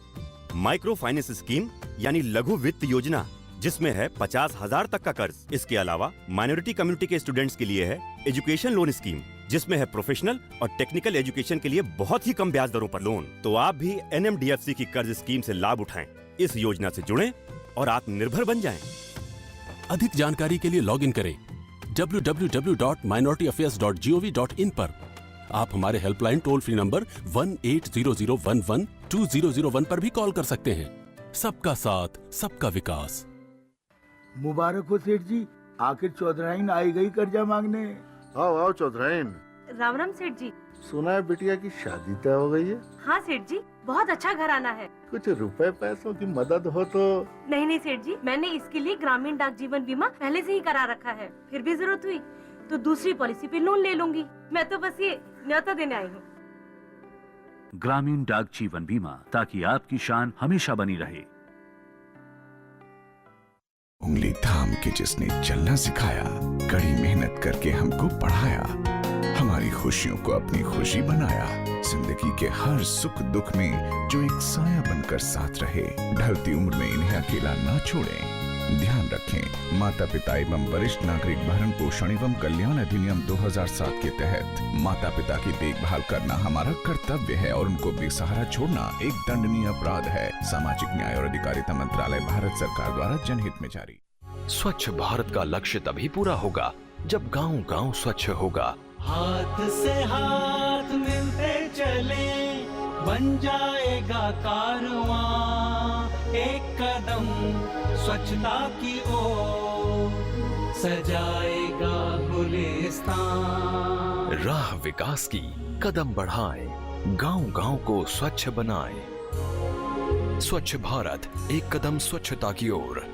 [SPEAKER 17] माइक्रो फाइनेंस स्कीम यानी लघु वित्त योजना, जिसमें है 50,000 तक का कर्ज। इसके अलावा माइनॉरिटी कम्युनिटी के स्टूडेंट्स के लिए है एजुकेशन लोन स्कीम, जिसमें है प्रोफेशनल और टेक्निकल एजुकेशन के लिए बहुत ही कम ब्याज दरों पर लोन। तो आप भी NMDFC की कर्ज स्कीम से लाभ उठाएं, इस योजना से जुड़ें और आत्मनिर्भर बन जाएं।
[SPEAKER 18] अधिक जानकारी के लिए लॉगिन करें www.minorityAffairs.gov.in पर। आप हमारे हेल्पलाइन टोल फ्री नंबर 1800112001 पर भी कॉल कर सकते हैं। सबका साथ, सबका विकास।
[SPEAKER 19] मुबारक हो सेठ जी, आखिर चौधराइन आई गई कर्जा मांगने।
[SPEAKER 26] आओ चौधराइन।
[SPEAKER 27] राम राम सेठ जी।
[SPEAKER 26] सुना है बिटिया की शादी तय हो गई है।
[SPEAKER 27] हाँ सेठ जी, बहुत अच्छा घराना है।
[SPEAKER 26] कुछ रुपए पैसों की मदद हो तो।
[SPEAKER 27] नहीं सेठ जी, मैंने इसके लिए ग्रामीण डाक जीवन बीमा पहले से ही करा रखा है, फिर भी जरूरत हुई तो दूसरी पॉलिसी पे लोन ले लूंगी। मैं तो बस ये न्योता देने आई हूँ।
[SPEAKER 28] ग्रामीण डाक जीवन बीमा, ताकि आपकी शान हमेशा बनी रहे।
[SPEAKER 29] उंगली थाम के जिसने चलना सिखाया, कड़ी मेहनत करके हमको पढ़ाया, हमारी खुशियों को अपनी खुशी बनाया, जिंदगी के हर सुख दुख में जो एक साया बनकर साथ रहे, ढलती उम्र में इन्हें अकेला ना छोड़ें। ध्यान रखें, माता पिता एवं वरिष्ठ नागरिक भरण पोषण एवं कल्याण अधिनियम 2007 के तहत माता पिता की देखभाल करना हमारा कर्तव्य है और उनको बेसहारा छोड़ना एक दंडनीय अपराध है। सामाजिक न्याय और अधिकारिता मंत्रालय, भारत सरकार द्वारा जनहित में जारी।
[SPEAKER 10] स्वच्छ भारत का लक्ष्य तभी पूरा होगा जब गांव-गांव स्वच्छ होगा।
[SPEAKER 30] हाथ से हाथ मिलते चले, बन जाएगा कारवां, एक कदम स्वच्छता की ओर सजाएगा गुलिस्तान।
[SPEAKER 10] राह विकास की कदम बढ़ाएं, गांव-गांव को स्वच्छ बनाएं। स्वच्छ भारत, एक कदम स्वच्छता की ओर।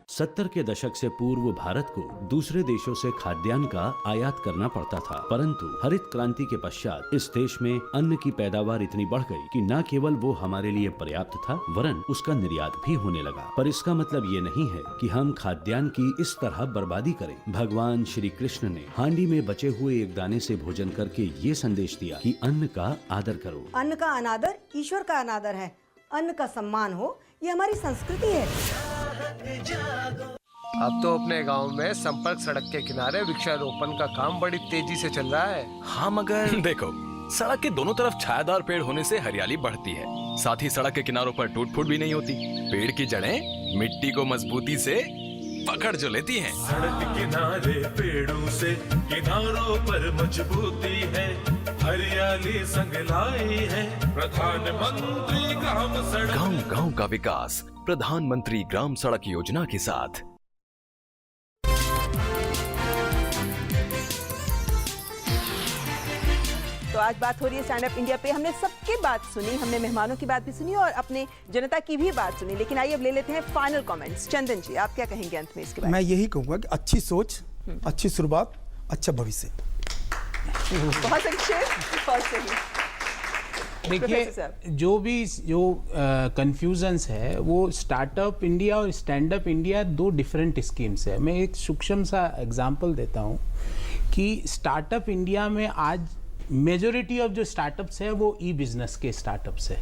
[SPEAKER 31] 70 के दशक से पूर्व भारत को दूसरे देशों से खाद्यान्न का आयात करना पड़ता था, परंतु हरित क्रांति के पश्चात इस देश में अन्न की पैदावार इतनी बढ़ गई कि न केवल वो हमारे लिए पर्याप्त था, वरन उसका निर्यात भी होने लगा। पर इसका मतलब ये नहीं है कि हम खाद्यान्न की इस तरह बर्बादी करें। भगवान श्री कृष्ण ने हांडी में बचे हुए एक दाने से भोजन करके ये संदेश दिया कि अन्न का आदर करो।
[SPEAKER 32] अन्न का अनादर ईश्वर का अनादर है, अन्न का सम्मान हो ये हमारी संस्कृति है।
[SPEAKER 33] अब तो अपने गांव में संपर्क सड़क के किनारे वृक्षारोपण का काम बड़ी तेजी से चल रहा है।
[SPEAKER 34] हाँ, मगर देखो, सड़क के दोनों तरफ छायादार पेड़ होने से हरियाली बढ़ती है, साथ ही सड़क के किनारों पर टूट फूट भी नहीं होती। पेड़ की जड़ें मिट्टी को मजबूती से पकड़ जो लेती हैं।
[SPEAKER 1] सड़क किनारे पेड़ों से किनारों पर मजबूती है, हरियाली संग लाई है प्रधानमंत्री ग्राम सड़क।
[SPEAKER 10] गांव-गांव का विकास प्रधानमंत्री ग्राम सड़क योजना के साथ।
[SPEAKER 6] तो आज बात हो रही है स्टैंड अप इंडिया पे। हमने सबकी बात सुनी, हमने मेहमानों की बात भी सुनी और अपने जनता की भी बात सुनी, लेकिन आइए अब ले लेते हैं फाइनल कमेंट्स। चंदन जी, आप क्या कहेंगे अंत में इसके बारे में?
[SPEAKER 2] मैं यही कहूँगा कि अच्छी सोच, अच्छी शुरुआत, अच्छा भविष्य।
[SPEAKER 6] बहुत सही।
[SPEAKER 3] देखिए, जो कंफ्यूजन्स है वो स्टार्टअप इंडिया और स्टैंड अप इंडिया दो डिफरेंट स्कीम्स है। मैं एक सूक्ष्म सा एग्जांपल देता हूँ कि स्टार्टअप इंडिया में आज मेजॉरिटी ऑफ जो स्टार्टअप्स है वो ई बिजनेस के स्टार्टअप्स है,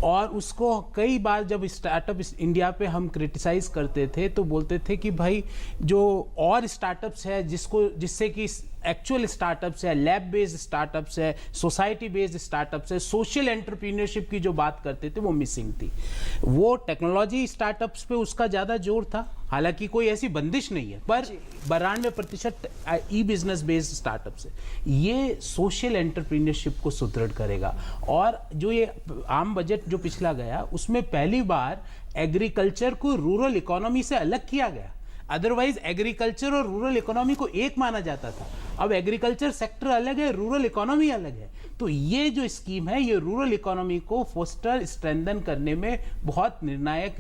[SPEAKER 3] और उसको कई बार जब स्टार्टअप इंडिया पे हम क्रिटिसाइज करते थे तो बोलते थे कि भाई जो और स्टार्टअप्स है जिससे कि एक्चुअल स्टार्टअप्स है, लैब बेस्ड स्टार्टअप्स है, सोसाइटी बेस्ड स्टार्टअप्स है, सोशल एंटरप्रेन्योरशिप की जो बात करते थे वो मिसिंग थी। वो टेक्नोलॉजी स्टार्टअप्स पे उसका ज़्यादा जोर था, हालांकि कोई ऐसी बंदिश नहीं है, पर 92% ई बिजनेस बेस्ड स्टार्टअप्स है। ये सोशल एंटरप्रेन्योरशिप को सुदृढ़ करेगा। और जो ये आम बजट जो पिछला गया उसमें पहली बार एग्रीकल्चर को रूरल इकोनॉमी से अलग किया गया। अदरवाइज एग्रीकल्चर और रूरल इकोनॉमी को एक माना जाता था, अब एग्रीकल्चर सेक्टर अलग है, रूरल इकोनॉमी अलग है। तो ये जो स्कीम है ये रूरल इकोनॉमी को फोस्टर स्ट्रेंथन करने में बहुत निर्णायक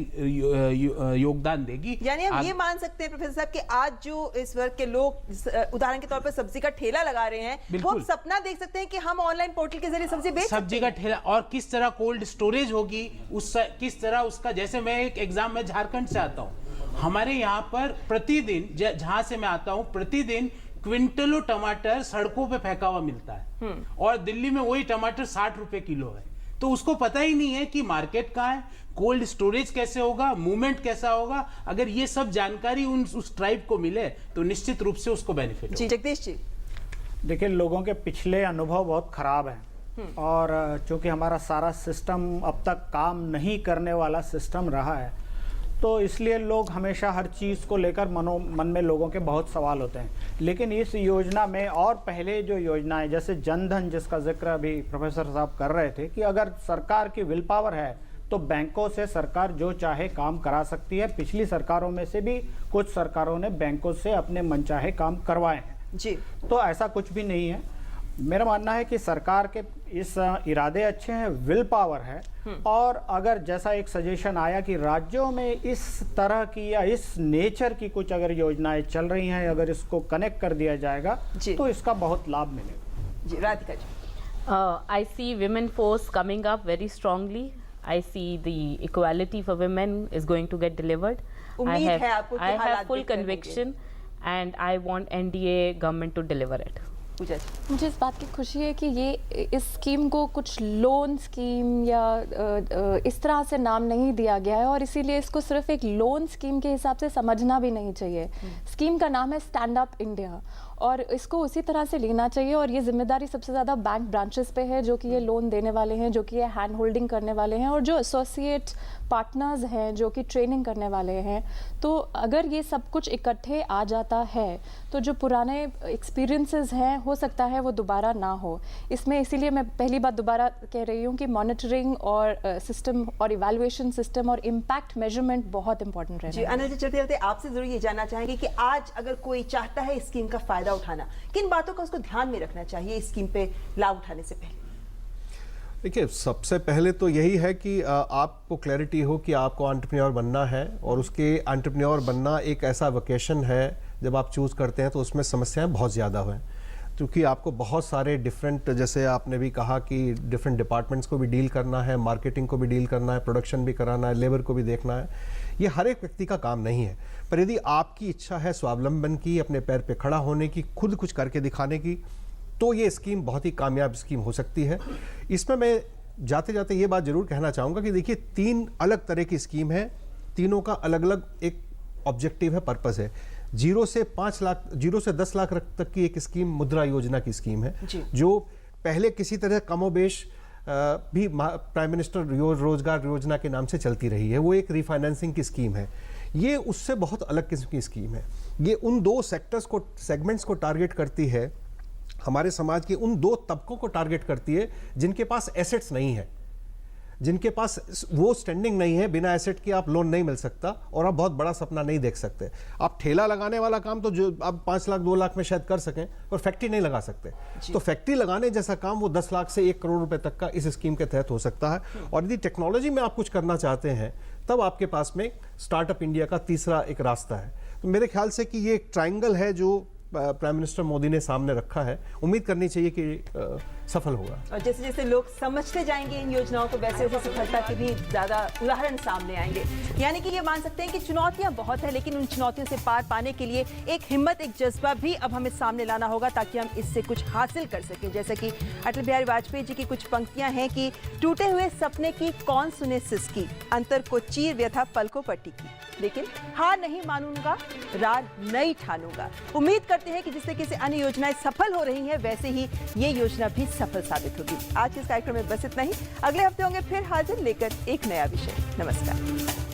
[SPEAKER 3] योगदान देगी।
[SPEAKER 6] यानी हम ये मान सकते हैं प्रोफेसर साहब कि आज जो इस वर्ग के लोग उदाहरण के तौर पर सब्जी का ठेला लगा रहे हैं, वो सपना देख सकते हैं कि हम ऑनलाइन पोर्टल के जरिए सब्जी बेच
[SPEAKER 3] सब्जी का ठेला, और किस तरह कोल्ड स्टोरेज होगी, किस तरह उसका, जैसे मैं एक एग्जाम में झारखंड से आता हूँ, हमारे यहाँ पर प्रतिदिन जहां से मैं आता हूं प्रतिदिन क्विंटलों टमाटर सड़कों पे फेंका हुआ मिलता है, और दिल्ली में वही टमाटर 60 रुपए किलो है। तो उसको पता ही नहीं है कि मार्केट कहाँ है, कोल्ड स्टोरेज कैसे होगा, मूवमेंट कैसा होगा। अगर ये सब जानकारी उस ट्राइब को मिले तो निश्चित रूप से उसको बेनिफिट
[SPEAKER 6] जी। जगदीश जी,
[SPEAKER 4] देखिए, लोगों के पिछले अनुभव बहुत खराब है और चूंकि हमारा सारा सिस्टम अब तक काम नहीं करने वाला सिस्टम रहा है, तो इसलिए लोग हमेशा हर चीज़ को लेकर मन में लोगों के बहुत सवाल होते हैं। लेकिन इस योजना में और पहले जो योजनाएं जैसे जन धन, जिसका जिक्र अभी प्रोफेसर साहब कर रहे थे, कि अगर सरकार की विल पावर है तो बैंकों से सरकार जो चाहे काम करा सकती है। पिछली सरकारों में से भी कुछ सरकारों ने बैंकों से अपने मनचाहे काम करवाए हैं
[SPEAKER 6] जी।
[SPEAKER 4] तो ऐसा कुछ भी नहीं है। मेरा मानना है कि सरकार के इस इरादे अच्छे हैं, विल पावर है, और अगर जैसा एक सजेशन आया कि राज्यों में इस तरह की या इस नेचर की कुछ अगर योजनाएं चल रही हैं, अगर इसको कनेक्ट कर दिया जाएगा तो इसका बहुत लाभ मिलेगा
[SPEAKER 6] जी। Radhika ji,
[SPEAKER 5] I see women force coming up very strongly. I see the equality for women is going to get delivered. I have full conviction and I want NDA government to deliver it.
[SPEAKER 25] मुझे इस बात की खुशी है कि ये इस स्कीम को कुछ लोन स्कीम या इस तरह से नाम नहीं दिया गया है, और इसीलिए इसको सिर्फ एक लोन स्कीम के हिसाब से समझना भी नहीं चाहिए। स्कीम का नाम है स्टैंड अप इंडिया, और इसको उसी तरह से लेना चाहिए। और ये जिम्मेदारी सबसे ज़्यादा बैंक ब्रांचेस पे है, जो कि ये लोन देने वाले हैं, जो कि ये हैंड होल्डिंग करने वाले हैं, और जो एसोसिएट पार्टनर्स हैं जो कि ट्रेनिंग करने वाले हैं। तो अगर ये सब कुछ इकट्ठे आ जाता है तो जो पुराने एक्सपीरियंसेस हैं हो सकता है वो दोबारा ना हो इसमें। इसीलिए मैं पहली बात दोबारा कह रही हूँ कि मॉनिटरिंग और सिस्टम और इवैल्यूएशन सिस्टम और इम्पैक्ट मेजरमेंट बहुत इंपॉर्टेंट है।
[SPEAKER 6] जी अनिल जी, चलते चलते आपसे जरूर ये जानना चाहेंगे कि आज अगर कोई चाहता है इस स्कीम का फायदा उठाना, किन बातों का उसको ध्यान में रखना चाहिए इस स्कीम पे लाभ उठाने से पहले?
[SPEAKER 7] देखिए, सबसे पहले तो यही है कि आपको क्लैरिटी हो कि आपको एंटरप्रेन्योर बनना है, और उसके एंटरप्रेन्योर बनना एक ऐसा वोकेशन है जब आप चूज़ करते हैं तो उसमें समस्याएं बहुत ज़्यादा हुए, क्योंकि आपको बहुत सारे डिफरेंट, जैसे आपने भी कहा कि डिफरेंट डिपार्टमेंट्स को भी डील करना है, मार्केटिंग को भी डील करना है, प्रोडक्शन भी कराना है, लेबर को भी देखना है। ये हर एक व्यक्ति का काम नहीं है, पर यदि आपकी इच्छा है स्वावलंबन की, अपने पैर पे खड़ा होने की, खुद कुछ करके दिखाने की, तो ये स्कीम बहुत ही कामयाब स्कीम हो सकती है। इसमें मैं जाते जाते ये बात जरूर कहना चाहूँगा कि देखिए, 3 अलग तरह की स्कीम है, तीनों का अलग अलग एक ऑब्जेक्टिव है, पर्पस है। 0 से 10 लाख तक की एक स्कीम मुद्रा योजना की स्कीम है, जो पहले किसी तरह कमोबेश भी प्राइम मिनिस्टर रोजगार योजना के नाम से चलती रही है। वो एक रिफाइनेंसिंग की स्कीम है। ये उससे बहुत अलग किस्म की स्कीम है। ये उन दो सेगमेंट्स को टारगेट करती है, हमारे समाज के उन दो तबकों को टारगेट करती है जिनके पास एसेट्स नहीं है, जिनके पास वो स्टैंडिंग नहीं है, बिना एसेट के आप लोन नहीं मिल सकता और आप बहुत बड़ा सपना नहीं देख सकते। आप ठेला लगाने वाला काम तो जो आप 5 लाख 2 लाख में शायद कर सकें, और फैक्ट्री नहीं लगा सकते। तो फैक्ट्री लगाने जैसा काम वो 10 लाख से 1 करोड़ रुपए तक का इस स्कीम के तहत हो सकता है। और यदि टेक्नोलॉजी में आप कुछ करना चाहते हैं तब आपके पास में स्टार्टअप इंडिया का तीसरा एक रास्ता है। तो मेरे ख्याल से कि ये एक ट्रायंगल है जो प्राइम मिनिस्टर मोदी ने सामने रखा है, उम्मीद करनी चाहिए कि सफल होगा।
[SPEAKER 6] और जैसे जैसे लोग समझते जाएंगे इन योजनाओं को, वैसे वैसे सफलता के भी ज्यादा उदाहरण सामने आएंगे। यानी कि ये मान सकते हैं कि चुनौतियां बहुत है, लेकिन उन चुनौतियों से पार पाने के लिए एक हिम्मत, एक जज्बा भी अब हमें सामने लाना होगा ताकि हम इससे कुछ हासिल कर सकें। जैसे कि अटल बिहारी वाजपेयी जी की कुछ पंक्तियां हैं कि टूटे हुए सपने की कौन सुने सिसकी, अंतर को चीर व्यथा पलकों पर टिकी, लेकिन हार नहीं मानूंगा, रार नई ठानूंगा। उम्मीद करते हैं कि जिस तरीके से अन्य योजनाएं सफल हो रही हैं, वैसे ही ये योजना भी सफल साबित होगी। आज के इस कार्यक्रम में बस इतना ही। अगले हफ्ते होंगे फिर हाजिर लेकर एक नया विषय। नमस्कार।